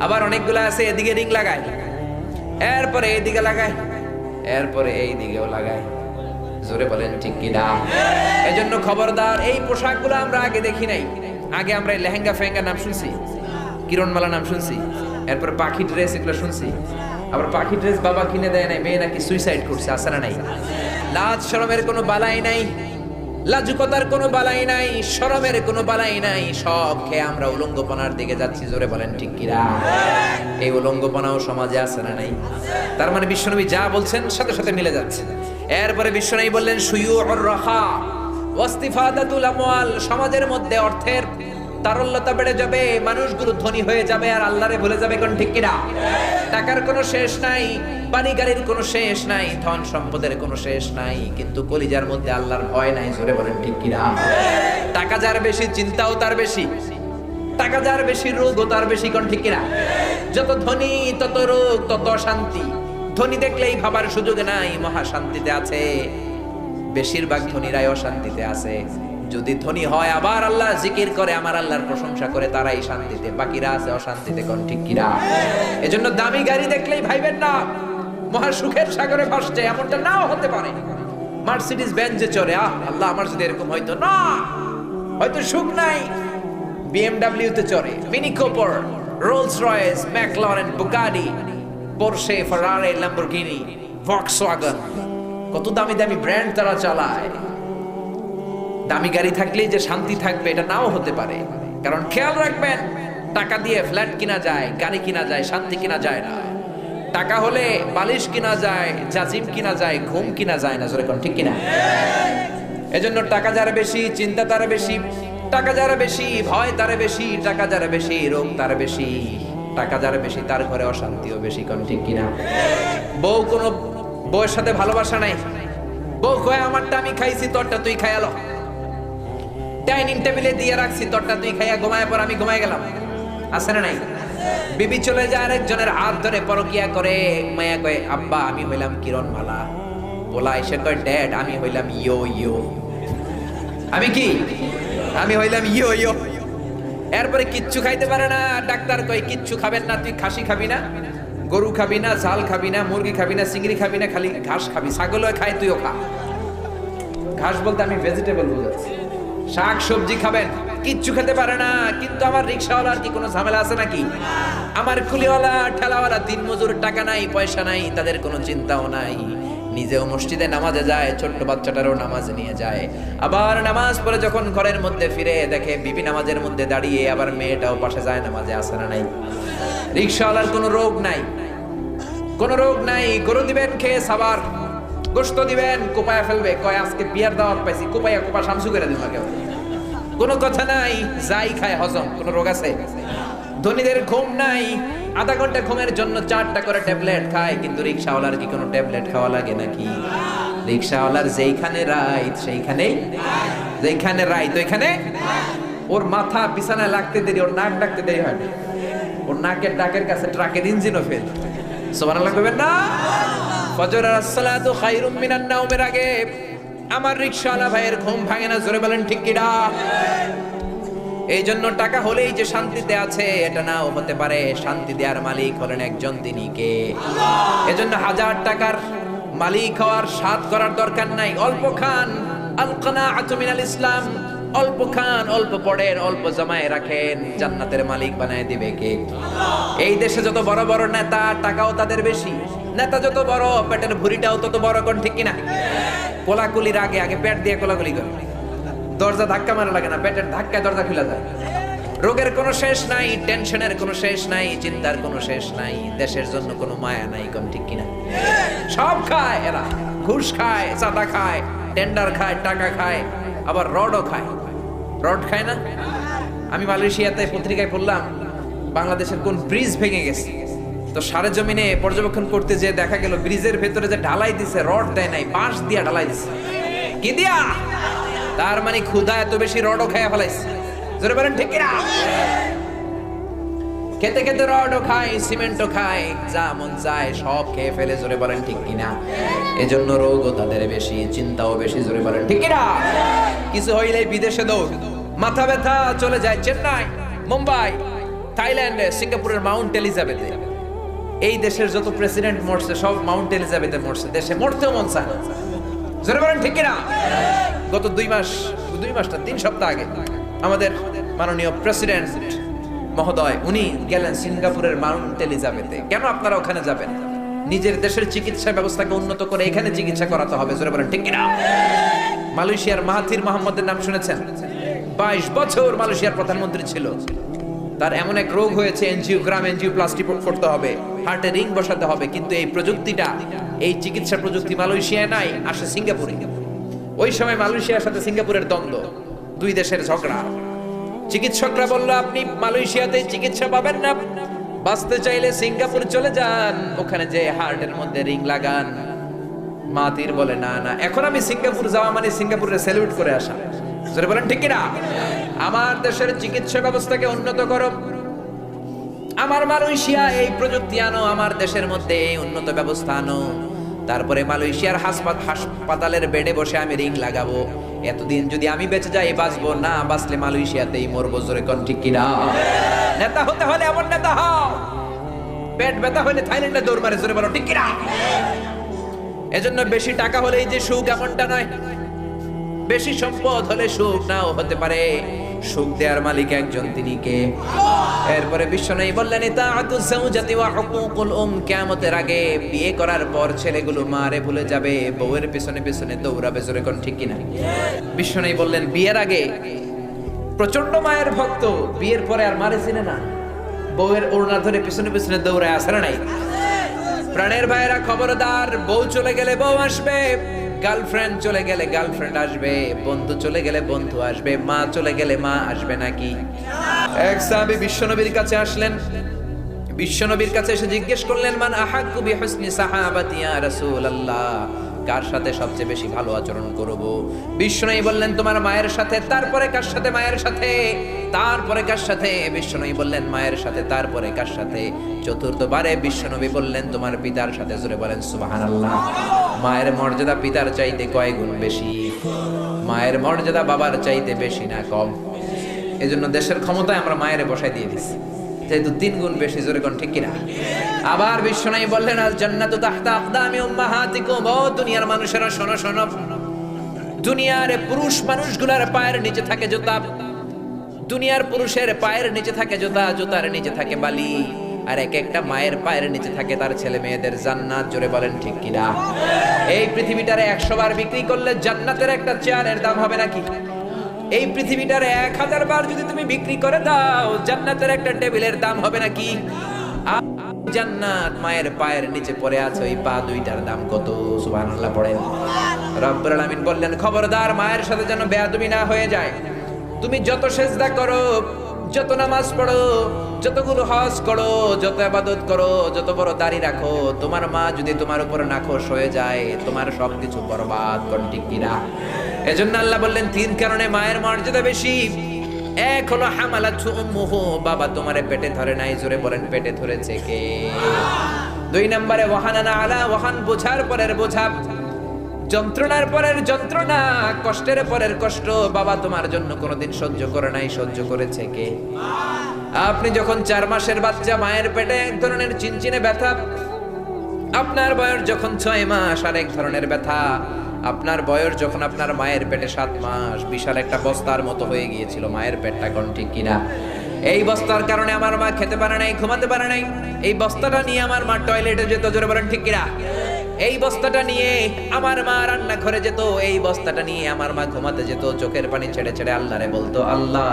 আবার অনেকগুলো আছে এদিকে রিং লাগায়, এরপরে এইদিকে লাগায়, এরপরে এই দিকেও লাগায়। জোরে বলেন ঠিক কিনা? এজন্য খবরদার, এই পোশাকগুলো আমরা আগে দেখি নাই। আগে আমরা লেহেঙ্গা ফেহেঙ্গা নাম শুনছি, কিরণমালা নাম শুনছি, এরপর পাখি ড্রেস এগুলো শুনছি। আবার পাখি ড্রেস বাবা কিনে দেয় নাই, মেয়ে নাকি সুইসাইড করছে, আছে না নাই? লাজ শরমের কোনো বালাই নাই, লাজুকতার কোনো বালাই নাই, শরমের কোনো বালাই নাই, সব খেয়ে আমরা উলঙ্গপনার দিকে যাচ্ছি। জোরে বলেন ঠিক কিনা? এই উলঙ্গপনাও সমাজে আছে না নাই? তার মানে বিশ্বনবী যা বলছেন সাথে সাথে মিলে যাচ্ছে। এরপরে বিশ্বনবী বললেন শুয়ুউর রাখা ওয়াস্তিফাদাতুল আমওয়াল, সমাজের মধ্যে অর্থের তারল্যতা বেড়ে যাবে, মানুষগুলো ধনী হয়ে যাবে আর আল্লাহরে ভুলে যাবে, কোন ঠিক কিনা? টাকার কোনো শেষ নাই, বাড়ি গাড়ির কোনো শেষ নাই, ধন সম্পদের কোনো শেষ নাই, কিন্তু কলিজার মধ্যে আল্লাহর ভয় নাই। জোরে বলেন ঠিক কিনা? টাকা যার বেশি, চিন্তাও তার বেশি, টাকা যার বেশি, রোগও তার বেশি, কোন ঠিক কিনা? যত ধনী তত রোগ, তত শান্তি। ধনী দেখলেই ভাবার সুযোগ নাই, মহা শান্তিতে আছে। বেশিরভাগ ধনীরাই অশান্তিতে আছে। যদি ধনী হয় আবার আল্লাহ জিকির করে, আমার আল্লাহর প্রশংসা করে, তারাই শান্তিতে, বাকিরা আছে অশান্তিতে, কোন ঠিক কিনা? এজন্য দামি গাড়ি দেখলেই ভাইবেন না মহা সুখের সাগরে ভাসছে, এমনটা নাও হতে পারে। মার্সিডিজ বেঞ্জে চড়ে, আল্লাহ আমার যদি এরকম হয়তো, না, হয়তো সুখ নাই। বিএমডব্লিউ তে চড়ে, Mini Cooper, Rolls Royce, McLaren, Bugatti, Porsche, Ferrari, Lamborghini, Volkswagen, কত দামি দামি ব্র্যান্ড তারা চালায়। দামি গাড়ি থাকলেই যে শান্তি থাকবে এটা নাও হতে পারে। কারণ খেয়াল রাখবেন, টাকা দিয়ে ফ্ল্যাট কিনা যায়, গাড়ি কিনা যায়, শান্তি কিনা যায় না। টাকা হলে বালিশ কিনা যায়, জাজিম কিনা যায়, ঘুম কিনা যায় না। জোরে কোন ঠিক কিনা? এজন্য টাকা যারা বেশি, চিন্তা তারা বেশি, টাকা যারা বেশি, ভয় তারা বেশি, টাকা যারা বেশি, রোগ তারা বেশি, টাকা যারা বেশি, তার ঘরে অশান্তিও বেশি, কোন ঠিক কিনা? বউ, কোনো বউয়ের সাথে ভালোবাসা নাই। বউ কয় আমারটা আমি খাইছি, তোরটা তুই খায়ালো। ডাইনিং টেবিলে দিয়ে রাখছি, তোরটা তুই খাইয়া ঘুমায় পর, আমি ঘুমায় গেলাম, আছে না নাই? বিবি চলে যায় আরেকজনের হাত ধরে পরকিয়া করে, মায়া কয় আব্বা আমি হইলাম কিরণমালা, বলা এসে কয় ড্যাড আমি হইলাম ইয়ো ইয়ো। আমি কি? আমি হইলাম ইয়ো ইয়ো। এরপরে কিচ্ছু খাইতে পারে না, ডাক্তার কয় কিচ্ছু খাবেন না, তুই খাসি খাবি না, গরু খাবি না, ঝাল খাবি না, মুরগি খাবি না, চিংড়ি খাবি না, খালি ঘাস খাবি। ছাগলও খায়, তুইও খা। ঘাস বলতে আমি ভেজিটেবল বোঝাচ্ছি। শাক সবজি খাবেন, কিচ্ছু খেতে পারে না। কিন্তু আমার রিক্সাওয়ালার কি কোনো ঝামেলা আছে নাকি? আমার কুলিওয়ালা ঠেলাওয়ালা দিন মজুর, টাকা নাই পয়সা নাই, তাদের কোনো চিন্তাও নাই। নিজেও মসজিদে নামাজে যায়, ছোট্ট বাচ্চাটারও নামাজ নিয়ে যায়। আবার নামাজ পড়ে যখন ঘরের মধ্যে ফিরে দেখে বিবি নামাজের মধ্যে দাঁড়িয়ে, আবার মেয়েটাও পাশে যায় নামাজে, আসে না নাই? রিক্সাওয়ালার কোনো রোগ নাই, কোনো রোগ নাই। গরু দিবেন খেয়ে সাবার, গোশত দিবেন কোপায়া ফেলবে, কয় আজকে বিয়ার দাওয়াত পাইছি, কোপায়া কোপা শামসু করে দিন কেউ। কোনো কথা নাই, যাই খায় হজম, কোনো রোগ আছে? ধনীদের ঘুম নাই, আধা ঘন্টা ঘুমের জন্য 4টা করে ট্যাবলেট খায়। কিন্তু রিক্সাওয়ালার কি কোনো ট্যাবলেট খাওয়া লাগে নাকি? রিক্সাওয়ালার যেইখানে রাইত সেইখানেই, যেইখানে রাইত ওইখানে ওর মাথা বিছানায় লাগতে দেরি, ওর নাক ডাকতে দেরি হয় না। ওর নাকের ডাকের কাছে ট্রাকের ইঞ্জিনও ফেল। সুবহানাল্লাহ কইবেন না? ফজরের আসসালাতু খায়রুম মিনান নাওমের আগে আমার রিক্সাওয়ালা ভাইয়ের ঘুম ভাঙে না। জোরে বলেন ঠিক কিনা? এই জন্য টাকা হলেই যে শান্তিতে আছে এটা নাও হতে পারে। শান্তি দেওয়ার মালিক হলেন একজন, তিনি কে? এজন্য 1000 টাকার মালিক হওয়ার স্বাদ করার দরকার নাই। অল্প খান, আল কানাআতু মিনাল ইসলাম। অল্প খান, অল্প পড়েন, অল্প জমায়ে রাখেন, জান্নাতের মালিক বানায় দিবে কে? এই দেশে যত বড় বড় নেতা, টাকাও তাদের বেশি। নেতা যত বড়, পেটের ভুঁড়িটাও তত বড়। কোন ঠিক কিনা? কোলাকুলির আগে আগে পেট দিয়ে কোলাকুলি করে। দরজা ধাক্কা মারা লাগে না, পেটের ধাক্কায় দরজা খুলে যায়। রোগের কোনো শেষ নাই, টেনশনের কোনো শেষ নাই, চিন্তার কোনো শেষ নাই, দেশের জন্য কোনো মায়া নাই। কোন ঠিক কিনা? সব খায় এরা, ঘুষ খায়, চাঁদা খায়, টেন্ডার খায়, টাকা খায়, আবার রডও খায়। রড খায় না? আমি মালয়েশিয়াতে পত্রিকায় পড়লাম বাংলাদেশের কোন ব্রিজ ভেঙে গেছে, তো সারে জমিনে পর্যবেক্ষণ করতে যে দেখা গেল ব্রিজের ভেতরে যে ঢালাই দিছে, রড দেয় নাই, বাঁশ দিয়া ঢালাই দিছে। কি দিয়া? তার মানে ক্ষুধা এত বেশি, রডও খেয়ে ফেলাইছে। জোরে বলেন ঠিক কিনা? খেতে খেতে রডও খায়, সিমেন্টও খায়, যা মন চায় সব খেয়ে ফেলে। জোরে বলেন ঠিক কিনা? এজন্য রোগও তাদের বেশি, চিন্তাও বেশি। জোরে বলেন ঠিক কিনা? কিছু হইলেই বিদেশে দৌড়, মাথা ব্যথা, চলে যায় চেন্নাই, মুম্বাই, থাইল্যান্ডে, সিঙ্গাপুরের মাউন্ট এলিজাবেথে। এই দেশের যত প্রেসিডেন্ট মরছে সব মাউন্ট এলিজাবেথে মরছে। দেশে মরতেও মন চায় না। জোরে বলেন ঠিক কিনা? গত 3 সপ্তাহ আগে আমাদের মাননীয় প্রেসিডেন্ট মহোদয় উনি গেলেন সিঙ্গাপুরের মাউন্ট এলিজাবেথে। কেন আপনারা ওখানে যাবেন? নিজের দেশের চিকিৎসা ব্যবস্থাকে উন্নত করে এখানে চিকিৎসা করাতে হবে। জোরে বলেন ঠিক কিনা? মালয়েশিয়ার মাহাথির মোহাম্মদের নাম শুনেছেন? 22 বছর মালয়েশিয়ার প্রধানমন্ত্রী ছিল। তার এমন এক রোগ হয়েছে, এনজিওগ্রাম, এনজিওপ্লাস্টি করতে হবে, হার্টে রিং বসাতে হবে। কিন্তু এই প্রযুক্তিটা, এই চিকিৎসা প্রযুক্তি মালয়েশিয়ায় নাই, আসে সিঙ্গাপুরে। ওই সময় মালয়েশিয়ার সাথে সিঙ্গাপুরের দ্বন্দ্ব, দুই দেশের ঝগড়া। চিকিৎসকরা বলল আপনি মালয়েশিয়াতে চিকিৎসা পাবেন না, বাঁচতে চাইলে সিঙ্গাপুর চলে যান, ওখানে যে হার্টের মধ্যে রিং লাগান। মাহাথির বলে না না, এখন আমি সিঙ্গাপুর যাওয়া মানে সিঙ্গাপুরে স্যালুট করে আসা। জোরে বলেন ঠিক কিনা? আমার দেশের চিকিৎসা ব্যবস্থাকে উন্নত করো, আমার মালয়েশিয়া এই প্রযুক্তি আনো, আমার দেশের মধ্যে এই উন্নত ব্যবস্থা আনো। তারপরে মালয়েশিয়ার হাসপাতালের বেডে বসে আমি রিং লাগাবো। এতদিন যদি আমি বেঁচে যাই বাঁচবো, না বাঁচলে মালয়েশিয়াতেই মরবো। জোরে কোন ঠিক কিনা? নেতা হতে হলে এমন নেতা হও, পেট ব্যথা হলে থাইল্যান্ডে দৌড় মারে। জোরে বলো ঠিক কিনা? এজন্য বেশি টাকা হলেই যে সুখ এমনটা নয়, বেশি সম্পদ হলে সুখ নাও হতে পারে। সুখ দেওয়ার মালিক একজন, তিনি কে? এরপরে বিশ্বনবী বললেন ইতাআতুজ যাওজাতি ওয়া হুকুকুল কিয়ামতের আগে বিয়ে করার পর ছেলেগুলো মারে ভুলে যাবে, বউয়ের পিছনে পিছনে দৌড়াবে। জোরে কোন ঠিক কিনা? বিশ্বনবী বললেন বিয়ের আগে প্রচন্ড মায়ের ভক্ত, বিয়ের পরে আর মারে চিনে না, বউয়ের ওড়না ধরে পিছনে পিছনে দৌড়ায়। আসে না নাই? প্রাণের ভাইরা খবরদার, বউ চলে গেলে বউ আসবে, গার্লফ্রেন্ড চলে গেলে গার্লফ্রেন্ড আসবে, বন্ধু চলে গেলে বন্ধু আসবে, মা চলে গেলে মা আসবে নাকি? এক সাহাবী বিশ্বনবীর কাছে আসলেন, বিশ্বনবীর কাছে এসে জিজ্ঞেস করলেন মান আহাক্কু বিহুসনি সাহাবাতি ইয়া রাসূলুল্লাহ, কার সাথে সবচেয়ে বেশি ভালো আচরণ করব? বিশ্বনবী বললেন তোমার মায়ের সাথে। তারপরে কার সাথে? মায়ের সাথে। তারপরে কার সাথে? বিশ্বনবী বললেন মায়ের সাথে। তারপরে কার সাথে? চতুর্থবারে বিশ্বনবী বললেন তোমার পিতার সাথে। জোরে বলেন সুবহানাল্লাহ। মায়ের মর্যাদা পিতার চাইতে কয় গুণ বেশি? মায়ের মর্যাদা বাবার চাইতে বেশি না কম? এজন্য দেশের ক্ষমতায় আমরা মায়ের বসায় দিয়ে দিছি। যেহেতু 3 গুণ বেশি, জোরে কোন ঠিক কিনা? আবার বিশ্বনবী বললেন আল জান্নাতু তাহতা আকদামি উম্মাহাতিকুম, ও দুনিয়ার মানুষেরা শোনো শোনো, দুনিয়ার পুরুষ মানুষগুলার পায়ের নিচে থাকে জুতা, দুনিয়ার পুরুষের পায়ের নিচে থাকে জুতা, জুতার নিচে থাকে বালি, আর এক একটা মায়ের পায়ের নিচে থাকে তার ছেলে মেয়েদের জান্নাত। জোরে বলেন ঠিক কিনা? এই পৃথিবীটারে 100 বার বিক্রি করলে জান্নাতের একটা চেয়ারের দাম হবে নাকি? এই পৃথিবীটারে 1000 বার যদি তুমি বিক্রি করে দাও, জান্নাতের একটা টেবিলের দাম হবে নাকি? জান্নাত মায়ের পায়ের নিচে পড়ে আছে, ওই পা দুইটার দাম কত? সুবহানাল্লাহ পড়েন। রব্বুল আলামিন বললেন, খবরদার মায়ের সাথে যেন বেয়াদবি না হয়ে যায়। তুমি যত সেজদা করো, যত নামাজ পড়ো, যতগুলো হজ করো, যত ইবাদত করো, যত বড় দাড়ি রাখো, তোমার মা যদি তোমার উপর নাখোশ হয়ে যায়, তোমার সবকিছু বরবাদ। কোন ঠিক কিনা? এজন্য আল্লাহ বললেন 3 কারণে মায়ের মর্যাদা বেশি। এক হলো হামালাতু উম্মুহু, বাবা তোমারে পেটে ধরে নাই, জোরে বলেন পেটে ধরেছে কে? 2 নম্বরে ওয়াহানানা আলা ওয়াহান, বোঝার পরের বোঝা, যন্ত্রণার পরের যন্ত্রণা, কষ্টের পরের কষ্ট বাবা তোমার জন্য কোনোদিন সহ্য করে নাই, সহ্য করেছে কে? আপনি যখন 4 মাসের বাচ্চা, মায়ের পেটে এক ধরনের চিনচিনে ব্যথা, আপনার বয়স যখন 6 মাস আর এক ধরনের ব্যথা, আপনার বয়স যখন আপনার মায়ের পেটে 7 মাস, বিশাল একটা বস্তার মতো হয়ে গিয়েছিল মায়ের পেটটা। কোন ঠিক কিনা? এই বস্তার কারণে আমার মা খেতে পারে নাই, ঘুমাতে পারে নাই। এই বস্তাটা নিয়ে আমার মা টয়লেটে যেত, জোরে বলেন ঠিক কিনা? এই বস্তাটা নিয়ে আমার মা রান্না ঘরে যেত, এই বস্তাটা নিয়ে আমার মা ঘুমাতে যেত, চোখের পানি ছেড়ে ছেড়ে আল্লাহরে বলতো, আল্লাহ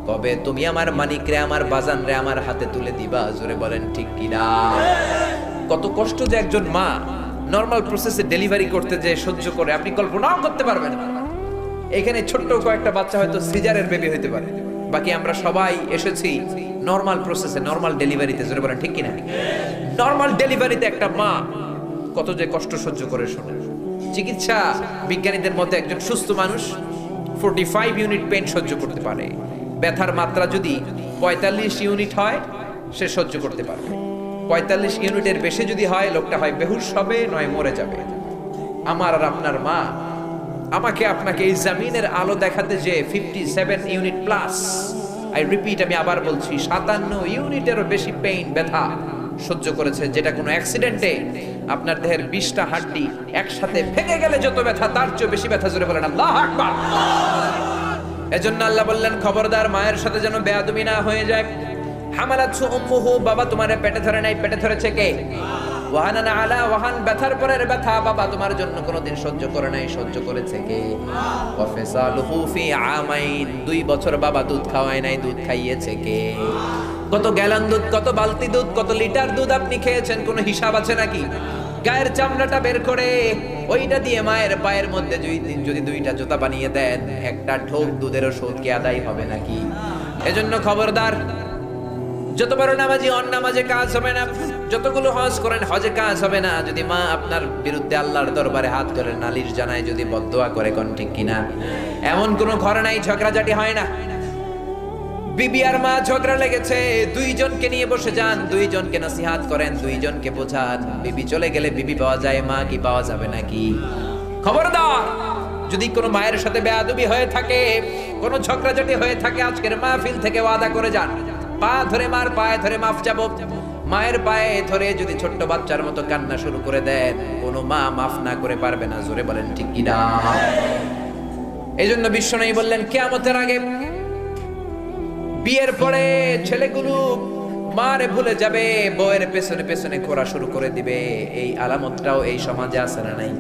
কবে তুমি আমার মানিক রে, আমার বাজান রে আমার হাতে তুলে দিবা? জোরে বলেন ঠিক কিনা? কত কষ্ট যে একজন মা নরমাল প্রসেসে ডেলিভারি করতে যে সহ্য করে, আপনি কল্পনাও করতে পারবেন না। এখানে ছোট্ট কয়েকটা বাচ্চা হয়তো সিজারের বেবি হইতে পারে, বাকি আমরা সবাই এসেছি নরমাল প্রসেসে, নরমাল ডেলিভারিতে। জোরে বলেন ঠিক কিনা? নরমাল ডেলিভারিতে একটা মা কত যে কষ্ট সহ্য করে শুনে। চিকিৎসা বিজ্ঞানীদের মধ্যে একজন সুস্থ মানুষ 45 ইউনিট পেইন সহ্য করতে পারে। ব্যথার মাত্রা যদি 45 ইউনিট হয়, সে সহ্য করতে পারবে। 45 ইউনিটের বেশি যদি হয়, লোকটা হয় বেহুশ হবে, নয় মরে যাবে। আমার আর আপনার মা আমাকে আপনাকে এই জামিনের আলো দেখাতে যে 57 ইউনিট প্লাস, আই রিপিট, আমি আবার বলছি, 57 ইউনিটেরও বেশি পেইন, ব্যথা সহ্য করেছে, যেটা কোনো অ্যাক্সিডেন্টে আপনার দেহের 20টা হাড্ডি একসাথে ভেঙে গেলে যত ব্যথা, তার চেয়ে বেশি ব্যথা। জোরে বলেন আল্লাহু আকবার। এজন্য আল্লাহ বললেন, খবরদার মায়ের সাথে যেন বেয়াদবি না হয়ে যায়। হামালাতু উম্মুহু, বাবা তোমারে পেটে ধরে নাই, পেটে ধরেছে কে? ওয়াহানানা আলা ওয়াহান, ব্যথার পরের ব্যথা বাবা তোমার জন্য কোনোদিন সহ্য করে নাই, সহ্য করেছে কে? ওয়া ফিসালুহু ফি আমাইন, 2 বছর বাবা দুধ খাওয়ায় নাই, দুধ খাইয়েছে কে? কত গ্যালন দুধ, কত বালতি দুধ, কত লিটার দুধ আপনি খেয়েছেন, কোনো হিসাব আছে নাকি? গায়ের চামড়াটা বের করে ওইটা দিয়ে মায়ের পায়ের মধ্যে যদি 2টা জুতা বানিয়ে দেন, একটা ঢোক দুধেরও শোধ কি আদায় হবে নাকি? এজন্য খবরদার, যত বড় নামাজি অন্নামাজে কাজ হবে না, যতগুলো হজ করেন হজে কাজ হবে না, যদি মা আপনার বিরুদ্ধে আল্লাহর দরবারে হাত ধরে নালিশ জানায়, যদি বদদোয়া করে। কোন ঠিক কিনা? এমন কোন ঘরে নাই ঝগড়াঝাটি হয় না। বিবি আর মা ঝগড়া লেগেছে, 2 জনকে নিয়ে বসে যান, 2 জনকে নসিহত করেন, 2 জনকে বোঝান। বিবি চলে গেলে বিবি পাওয়া যায়, মা কি পাওয়া যাবে নাকি? খবরদার, যদি কোনো মায়ের সাথে বেয়াদবি হয়ে থাকে, কোনো ঝগড়াঝাটি হয়ে থাকে, আজকের মাহফিল থেকে ওয়াদা করে যান, পা ধরে মার পায়ে ধরে মাফ চাবো। মায়ের পায়ে ধরে যদি ছোট্ট বাচ্চার মতো কান্না শুরু করে দেন, কোনো মা মাফ না করে পারবে না। জোরে বলেন ঠিক কিনা? এই জন্য বিশ্বনবী বললেন, কিয়ামতের আগে, বিয়ের পরে ছেলেগুলো মারে ভুলে যাবে, বউয়ের পেছনে পেছনে ঘোরা শুরু করে দিবে। এই আলামতটাও এই সমাজে আছে না নাই?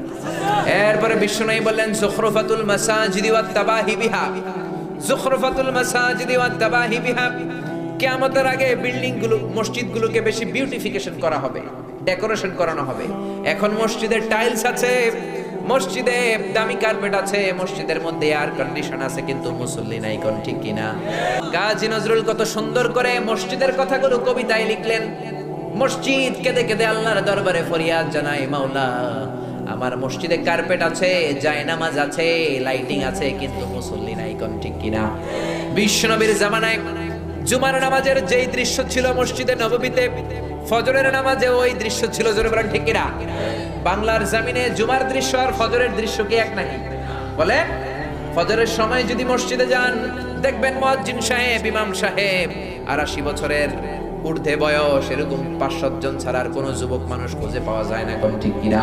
এরপরে বিশ্বনবী বললেন, যুখরুফাতুল মাসাজিদি ওয়াত তাবাহি বিহা, যুখরুফাতুল মাসাজিদি ওয়াত তাবাহি বিহা, কিয়ামতের আগে বিল্ডিং গুলো, মসজিদ গুলোকে বেশি বিউটিফিকেশন করা হবে, ডেকোরেশন করানো হবে। এখন মসজিদের টাইলস আছে, মসজিদে দামি কার্পেট আছে, মসজিদের মধ্যে এয়ার কন্ডিশন আছে, কিন্তু মুসল্লি নাই। কোন ঠিক কিনা? কাজী নজরুল কত সুন্দর করে মসজিদের কথাগুলো কবিতায় লিখলেন। মসজিদ কেঁদে কেঁদে আল্লাহর দরবারে ফরিয়াদ জানায়, মাওলা আমার মসজিদে কার্পেট আছে, জায়নামাজ আছে, লাইটিং আছে, কিন্তু মুসল্লি নাই। কোন ঠিক কিনা? বিশ্বনবীর জামানায় জুমার নামাজের যেই দৃশ্য ছিল মসজিদে নববীতে, ফজরের নামাজে ওই দৃশ্য ছিল। জোরে বলেন ঠিক কিনা? বাংলার জমিনে জুমার দৃশ্য আর ফজরের দৃশ্য কি এক নাকি? বলে, ফজরের সময় যদি মসজিদে যান, দেখবেন মুয়াজ্জিন সাহেব, ইমাম সাহেব আর 80 বছরের ঊর্ধ্বে বয়স এরকম 5-7 জন ছাড়া আর কোনো যুবক মানুষ খুঁজে পাওয়া যায় না, কোন ঠিক কিনা?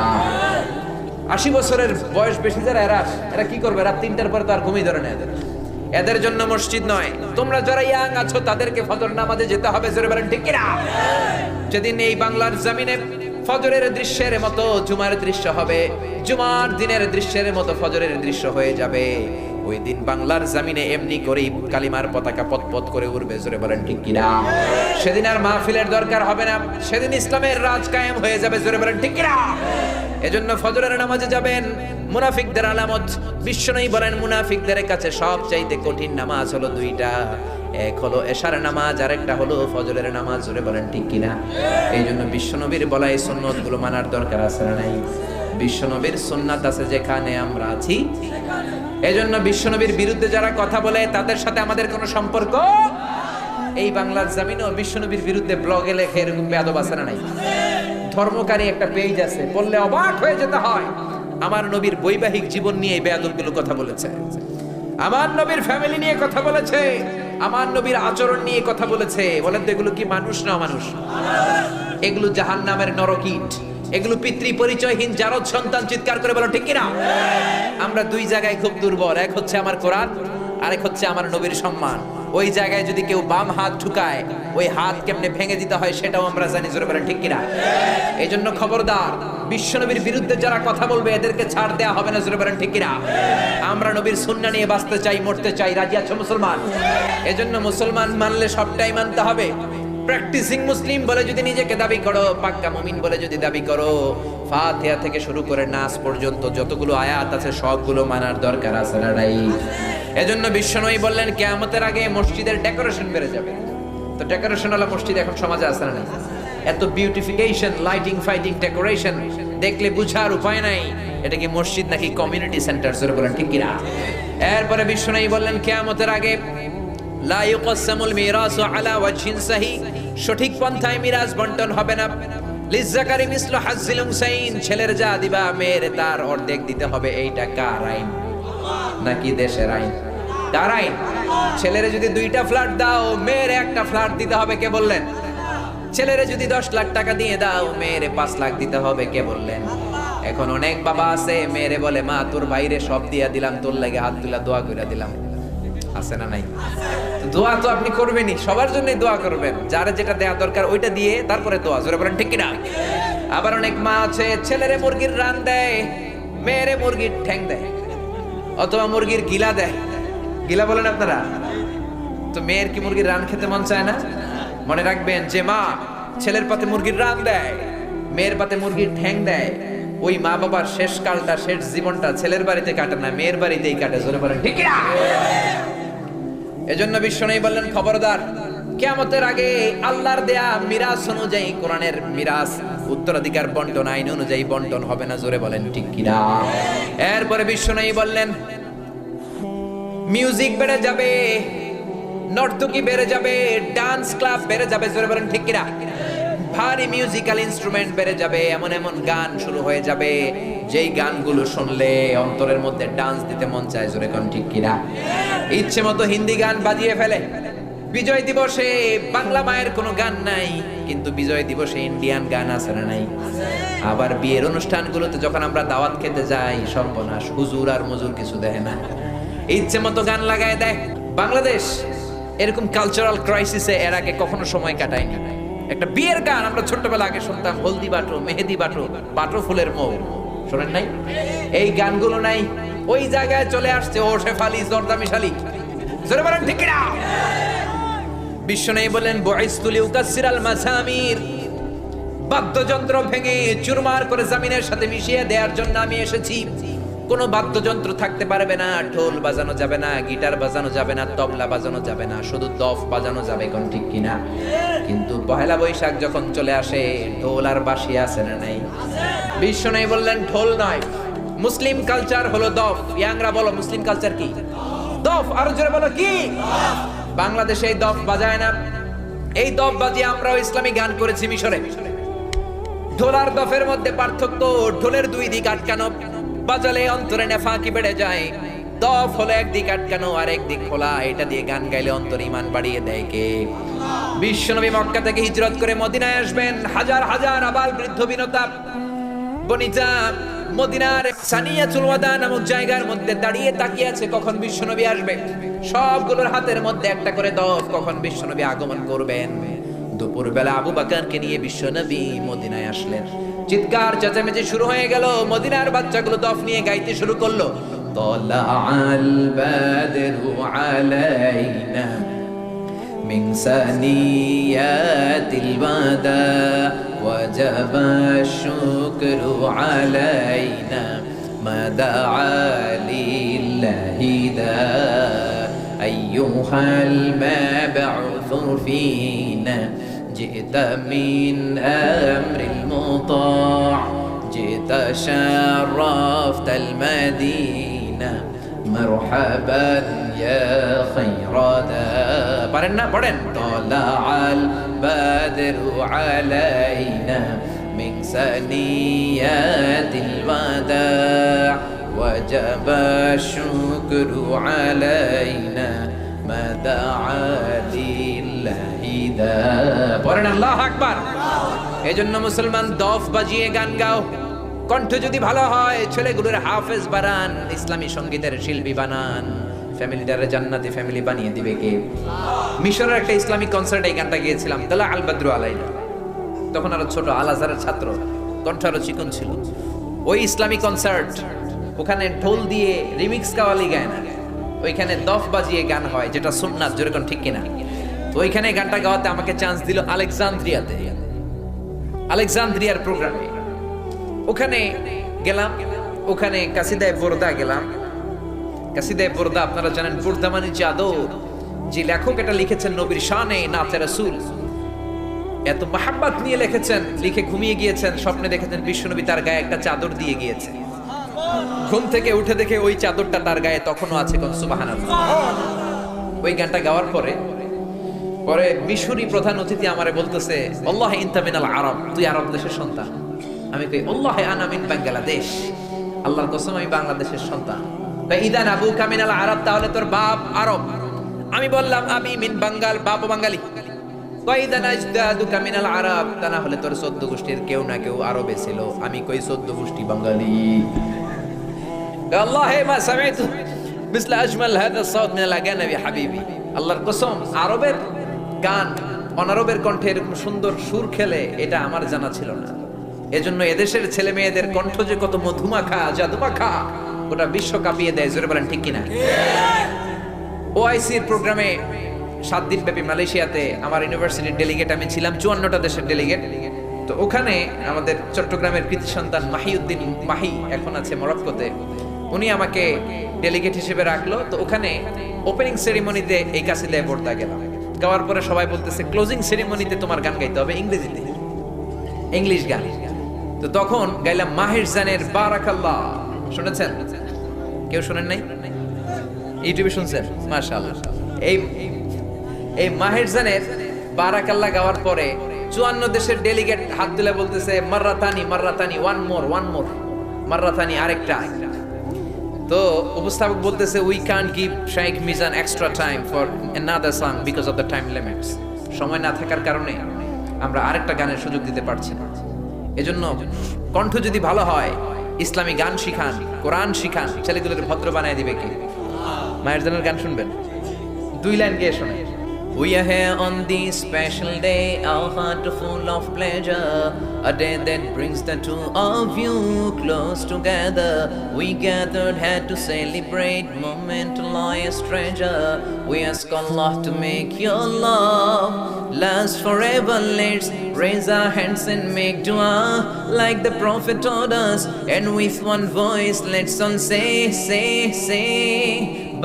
80 বছরের বয়স বেশি যারা এরা কি করবে? রাত 3টার পরে তো আর ঘুমিয়ে ধরে না এদের জন্য মসজিদ নয়। তোমরা যারা ইয়াং আছো তাদেরকে ফজর নামাজে যেতে হবে, জোরে বলেন ঠিক কিনা? যেদিন এই বাংলার জমিনে ফজরের দৃশ্যের মতো জুমার দৃশ্য হবে, জুমার দিনের দৃশ্যের মতো ফজরের দৃশ্য হয়ে যাবে, ওই দিন বাংলার জমিনে এমনি করেই কালিমার পতাকা পতপত করে উড়বে, জোরে বলেন ঠিক কিনা? সেদিন আর মাহফিলের দরকার হবে না, সেদিন ইসলামের রাজ কায়েম হয়ে যাবে, জোরে বলেন ঠিক কিনা? এজন্য ফজরের নামাজে যাবেন। মুনাফিকদের আলামত, বিশ্বনবী বলেন মুনাফিকদের কাছে সবচাইতে কঠিন নামাজ হলো দুইটা, এক হলো এশার নামাজ আর একটা হলো ফজরের নামাজ, জোরে বলেন ঠিক কিনা? এই জন্য বিশ্বনবীর বলা এই সুন্নত গুলো মানার দরকার আছে না নাই? বিশ্বনবীর সুন্নাত আছে যেখানে আমরা আছি। এজন্য বিশ্বনবীর বিরুদ্ধে যারা কথা বলে তাদের সাথে আমাদের কোনো সম্পর্ক। এই বাংলার জমিনেও বিশ্বনবীর বিরুদ্ধে ব্লগে লেখে এরকম বেয়াদব আছে না নাই? ধর্মকারী একটা পেজ আছে, বললে অবাক হয়ে যেতে হয়। আমার নবীর বৈবাহিক জীবন নিয়ে বেয়াদবগুলো কথা বলেছে, আমার নবীর ফ্যামিলি নিয়ে কথা বলেছে, আমার নবীর আচরণ নিয়ে কথা বলেছে। বলেন তো এগুলো কি মানুষ না মানুষ? এগুলো জাহান্নামের নরকীট, এগুলো পিতৃ পরিচয়হীন জারদ সন্তান। চিৎকার করে বলো ঠিক কিনা? আমরা দুই জায়গায় খুব দুর্বল, এক হচ্ছে আমার কোরআন, আরেক হচ্ছে আমার নবীর সম্মান। ওই জায়গায় যদি কেউ বাম হাত ঢুকায়, ওই হাত কেমনে ভেঙে দিতে হয় সেটাও আমরা জানি, জোরে বলেন ঠিক কিনা? এই জন্য খবরদার, বিশ্বনবীর বিরুদ্ধে যারা কথা বলবে এদেরকে ছাড় দেয়া হবে না, জোরে বলেন ঠিক কিনা? আমরা নবীর সুন্নাহ নিয়ে বাঁচতে চাই, মরতে চাই, রাজি আছো মুসলমান? এজন্য মুসলমান মানলে সবটাই মানতে হবে। প্র্যাকটিসিং মুসলিম বলে যদি নিজেকে দাবি করো, পাক্কা মুমিন বলে যদি দাবি করো, ফাতিহা থেকে শুরু করে নাস পর্যন্ত যতগুলো আয়াত আছে সবগুলো মানার দরকার আছে না নাই? এজন্য বিশ্বনবী বললেন কিয়ামতের আগে মসজিদের ডেকোরেশন বেড়ে যাবে। তো ডেকোরেশন হলো মসজিদ এখন সমাজে আছে না নাই? এত বিউটিফিকেশন, লাইটিং, ফাইটিং, ডেকোরেশন দেখলে বুঝার উপায় নাই এটা কি মসজিদ নাকি কমিউনিটি সেন্টার, জোরে বলেন ঠিক কিনা? এরপরে বিশ্বনবী বললেন কিয়ামতের আগে লা ইউকসামুল মিরাসু আলা ওয়াজহিন সাহি, সঠিক পন্থায় মিরাজ বন্টন হবে না। লিজ্জাকারি মিসলু হাজ্জিল উনসাইন, ছেলের যা দিবা মেয়ের তার অর্ধেক দিতে হবে। এইটা কার আইন? নাকি দেশের আইন? কার আইন? ছেলেরে যদি 2টা ফ্ল্যাট দাও, মেয়ের একটা ফ্ল্যাট দিতে হবে, কে বললেন? ছেলেরে যদি 10 লাখ টাকা দিয়ে দাও, মেয়েরে 5 লাখ দিতে হবে, কে বললেন? এখন অনেক বাবা আছে, মেয়েরে বলে মা তোর বাইরে সব দিয়া দিলাম, তোর লাগে হাত তুলা দোয়া কইরা দিলাম। আছে না নাই? দোয়া তো আপনি করবেনই, সবার জন্যই দোয়া করবেন, যার যেটা দেয়া দরকার ওইটা দিয়ে তারপরে দোয়া, জোরে বলেন ঠিক কিনা? আবার অনেক মা আছে ছেলেরে মুরগির রান দেয়, মেয়েরে মুরগির ঠ্যাং দেয়, অথবা মুরগির গিলা দেয়। গিলা বলেন আপনারা? তো মেয়ের কি মুরগির রান খেতে মন চায় না? মনে রাখবেন, যে মা ছেলের পাতে মুরগির রান দেয়, মেয়ের পাতে মুরগির ঠ্যাং দেয়, ওই মা বাবার শেষ কালটা, শেষ জীবনটা ছেলের বাড়িতে কাটে না, মেয়ের বাড়িতেই কাটে, জোরে বলেন ঠিক কিনা? এজন্য বিশ্বনবী বললেন খবরদার, কিয়ামতের আগে আল্লাহর দেয়া মিরাস অনুযায়ী, কোরআনের মিরাস উত্তরাধিকার বন্টন আইন অনুযায়ী বন্টন হবে না, জোরে বলেন ঠিক কিনা? এরপরে বিশ্বনবী বললেন মিউজিক বেড়ে যাবে, নর্তকী বেড়ে যাবে, ডান্স ক্লাব বেড়ে যাবে, জোরে বলেন ঠিক কিনা? ভারী মিউজিক্যাল ইনস্ট্রুমেন্ট বেড়ে যাবে, এমন এমন গান শুরু হয়ে যাবে যেই গানগুলো শুনলে অন্তরের মধ্যে ডান্স দিতে মন চায়, জোরে কোন ঠিক কিনা? ইচ্ছে মতো হিন্দি গান বাজিয়ে ফেলে। বিজয় দিবসে বাংলা মায়ের কোনো গান নাই, কিন্তু বিজয় দিবসে ইন্ডিয়ান গান আছে না নাই? আবার বিয়ের অনুষ্ঠানগুলোতে যখন আমরা দাওয়াত খেতে যাই, সর্বনাশ, হুজুর আর মজুর কিছু দেয় না, ইচ্ছে মতো গান লাগায় দেয়। বাংলাদেশ এরকম কালচারাল ক্রাইসিসে এর আগে কখনো সময় কাটায়নি। একটা বিয়ের গান আমরা ছোট্টবেলা আগে শুনতাম, হলদি বাটো, মেহেদি বাটো, বাটো ফুলের মৌ, শোনেন নাই? এই গানগুলো নাই, ওই জায়গায় চলে আসছে ও শেফালি, জর্দা মিশালি, জোরে বলেন ঠিক কিনা? বিশ্বনবী বলেন বুইসতু লিউকাসসিরাল মাসামির, বাদ্যযন্ত্র ভেঙে চুরমার করে জমিনের সাথে মিশিয়ে দেওয়ার জন্য আমি এসেছি। কোনো বাদ্যযন্ত্র থাকতে পারবে না, ঢোল বাজানো যাবে না, গিটার বাজানো যাবে না, তবলা বাজানো যাবে না, শুধু দফ বাজানো যাবে, কোন ঠিক কিনা? কিন্তু পহেলা বৈশাখ যখন চলে আসে, ঢোল আর বাঁশি আছে না নাই? বিশ্বনবী বললেন ঢোল নয়, মুসলিম কালচার হলো দফ। ইয়াংরা বলো মুসলিম কালচার কি? দফ। আরো জোরে বলো কি? বাংলাদেশে এই দফ বাজায় না, এই দফ বাজিয়ে আমরাও ইসলামী গান করেছি মিশরে। ঢোল আর দফের মধ্যে পার্থক্য, ঢোলের 2 দিক আটকানো, বাজালে অন্তরে নেফাকি বেড়ে যায়, দফ হলো একদিক আটকানো আর একদিক খোলা, এটা দিয়ে গান গাইলে অন্তর ঈমান বাড়িয়ে দেয় কে? বিশ্বনবী মক্কা থেকে হিজরত করে মদিনায় আসবেন, হাজার হাজার আবাল বৃদ্ধ বিনতা বনিতা মদিনার সানিয়াতুল ওয়াদা নামক জায়গার মধ্যে দাঁড়িয়ে তাকিয়ে আছে কখন বিশ্বনবী আসবে। সবগুলোর হাতের মধ্যে একটা করে দফ, কখন বিশ্বনবী আগমন করবেন। দুপুরবেলা আবু বকরকে নিয়ে বিশ্বনবী মদিনায় আসলেন। চিৎকার চেঁচামেচি শুরু হয়ে গেল, মদিনার বাচ্চাগুলো দফ নিয়ে গাইতে শুরু করলো। তলাআল বাদরু আলাইনা মিন সানিয়াতিল ওয়াদা ওয়াজাবা শুকরু আলাইনা মা দাআ লিল্লাহি দা আইয়ুহাল মাবউসু ফিনা জিতা মিন আমরিল মুতা' জিতা শারাফতাল মাদিনা মারহাবান ইয়া খায়রাদা। পারেন না? পড়েন। তলাআল বাদরু আলাইনা মিন সানিয়াতিল ওয়াদা ওয়াজাবা শুকরু আলাইনা মা দাআ লিল্লাহি দা। পড়েন আল্লাহু আকবার। এজন্য মুসলমান দফ বাজিয়ে গান গাও। কণ্ঠ যদি ভালো হয় ছেলেগুলোর হাফেজ বানান, ইসলামী সঙ্গীতের শিল্পী বানান। ফ্যামিলিটারে জান্নাতি ফ্যামিলি বানিয়ে দিবে কে? মিশরের একটা ইসলামিক কনসার্টে এই গানটা গিয়েছিলাম, তালা আল বাদরু আলাইনা। তখন আরো ছোট, আল আজহারের ছাত্র, কণ্ঠ আরো চিকন ছিল। ওই ইসলামিক কনসার্ট, ওখানে ঢোল দিয়ে রিমিক্স কাওয়ালি গায় না, ওইখানে দফ বাজিয়ে গান হয়, যেটা সুন্নাত, যেরকম ঠিক কিনা। তো ওইখানে গানটা গাওয়াতে আমাকে চান্স দিল আলেকজান্দ্রিয়াতে, আলেকজান্দ্রিয়ার প্রোগ্রামে। ওখানে গেলাম, ওখানে কাসিদায়ে বুরদা গেলাম। কাসিদায়ে বুরদা আপনারা জানেন, বুরদা মানে চাদর। যে লেখক এটা লিখেছেন নবীর শানে, নাতে রাসূল, এত মহাব্বত নিয়ে লিখেছেন। লিখে ঘুমিয়ে গিয়েছেন, স্বপ্নে দেখেছেন বিশ্বনবী তার গায়ে একটা চাদর দিয়ে গিয়েছে। ঘুম থেকে উঠে দেখে ওই চাদরটা তার গায়ে তখনও আছে। কোন সুবহানাল্লাহ। ওই গানটা গাওয়ার পরে মিশরি প্রধান অতিথি আমারে বলতেছে, আল্লাহ ইনতা মিনাল আরব, তুই আরব দেশের সন্তান। আমি কই আল্লাহ আনা মিন বাংলাদেশ, আল্লাহর কসম আমি বাংলাদেশের সন্তান। তাই ইদান আবুকা মিনাল আরব, তাহলে তোর বাপ আরব। আমি বললাম আবি মিন বাঙ্গাল, বাপ বাঙালি। কই ইদান আজদাদুকা মিনাল আরব, তা না হলে তোর 14 গোষ্ঠীর কেউ না কেউ আরবে ছিল। আমি কই 14 গোষ্ঠী বাঙালি। আল্লাহ মা সামিতু মিসলা আজমাল হাদা সাউত মিনাল আগানাবি হাবিবি। আল্লাহর কসম, আরবের গান অনারবের কণ্ঠে এরকম সুন্দর সুর খেলে এটা আমার জানা ছিল না। এজন্য এদেশের ছেলে মেয়েদের কণ্ঠ যে কত মধুমাখা, জাদুমাখা, গোটা বিশ্ব কাঁপিয়ে দেয়। জোরে বলেন ঠিক কিনা? ওআইসির প্রোগ্রামে 7 দিন ব্যাপী মালয়েশিয়াতে আমার ইউনিভার্সিটির ডেলিগেট আমি ছিলাম, 54টা দেশের ডেলিগেট। তো ওখানে আমাদের চট্টগ্রামের কৃতি সন্তান মাহিউদ্দিন মাহি এখন আছে মরক্কোতে, উনি আমাকে ডেলিগেট হিসেবে রাখলো। তো ওখানে ওপেনিং সেরিমনিতে এই কাসিদায়ে বুরদা গেলাম। গাওয়ার পরে সবাই বলতেছে ক্লোজিং সেরিমনিতে তোমার গান গাইতে হবে ইংরেজিতে, ইংলিশ গান। তো তখন গাইলাম মাহির জানের বারাকাল্লাহ। শুনেছেন? কেউ শুনেন নাই? ইউটিউবে শুনছেন? মাশাআল্লাহ। এই মাহির জানের বারাকাল্লাহ গাওয়ার পরে 54 দেশের ডেলিগেট হাত তুলে বলতেছে মাররাতানি মাররাতানি, ওয়ান মোর মাররাতানি, আরেকটা। তো উপস্থাপক বলতেছে we can't give Shaikh Mizan extra time for another song because of the time limits. সময় না থাকার কারণে আমরা আরেকটা গানের সুযোগ দিতে পারছি না। এজন্য কণ্ঠ যদি ভালো হয়, ইসলামী গান শিখান, কোরআন শিখান, ছেলেগুলোর ভদ্র বানায় দিবে কে? মায়ের জানের গান শুনবেন, 2 লাইন গেয়ে শোনায়। We are here on this special day, our heart full of pleasure, a day that brings the two of you close together. We gathered here to celebrate moment life's treasure. We ask Allah to make your love last forever. Let's raise our hands and make dua like the Prophet taught us, and with one voice let's all say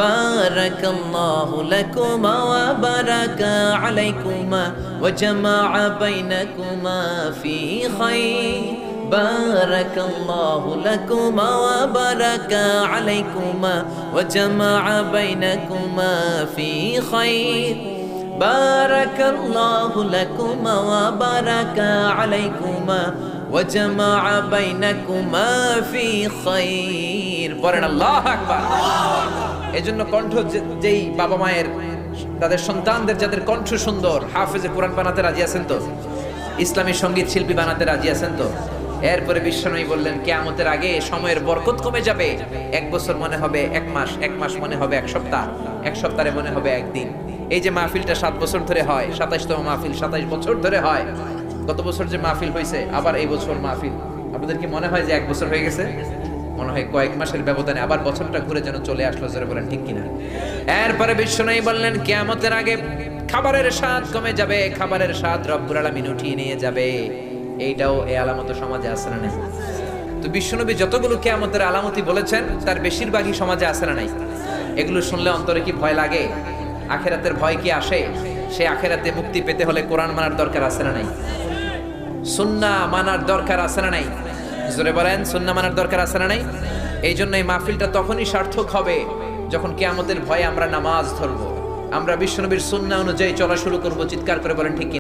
Barakallahu lakuma wa baraka alaykuma wa jama'a bainakuma fi khayr. Barakallahu lakuma wa baraka alaykuma wa jama'a bainakuma fi khayr. Barakallahu lakuma wa baraka alaykuma wa jama'a bainakuma fi khayr. Allahu Akbar. এজন্য কণ্ঠ যেই বাবা মায়ের তাদের সন্তানদের যাদের কণ্ঠ সুন্দর, হাফেজে কোরআন বানাতে রাজি আছেন তো? ইসলামী সঙ্গীত শিল্পী বানাতে রাজি আছেন তো? এরপরে বিশ্বনবী বললেন কিয়ামতের আগে সময়ের বরকত কমে যাবে। 1 বছর মনে হবে 1 মাস, 1 মাস মনে হবে 1 সপ্তাহ, 1 সপ্তাহে মনে হবে 1 দিন। এই যে মাহফিলটা 7 বছর ধরে হয়, 27তম মাহফিল 27 বছর ধরে হয়। গত বছর যে মাহফিল হয়েছে, আবার এই বছর মাহফিল, আপনাদের কি মনে হয় যে 1 বছর হয়ে গেছে? মনে হয় কয়েক মাসের ব্যবধানে আবার বছরটা ঘুরে যেন চলে আসলো। জোরে বলেন ঠিক কিনা? এরপরে বিশ্বনবী বললেন কিয়ামতের আগে খাবারের স্বাদ কমে যাবে, খাবারের স্বাদ রব্বুল আলামিন উঠিয়ে নিয়ে যাবে। এইটাও এই আলামত সমাজে আছে না নাই? তো বিশ্বনবী যতগুলো কিয়ামতের আলামতি বলেছেন তার বেশিরভাগই সমাজে আছে না নাই? এগুলো শুনলে অন্তরে কি ভয় লাগে? আখেরাতের ভয় কি আসে? সে আখেরাতে মুক্তি পেতে হলে কোরআন মানার দরকার আছে না নাই? সুন্নাহ মানার দরকার আছে না নাই? জোরে বলেন, সুন্নাহ মানার দরকার আছে না নাই? এই জন্য এই মাহফিলটা তখনই সার্থক হবে যখন কিয়ামতের ভয়ে আমরা নামাজ ধরবো, আমরা বিশ্বনবীর সুন্নাহ অনুযায়ী চলা শুরু করবো। চিৎকার করে বলেন ঠিক কিনা?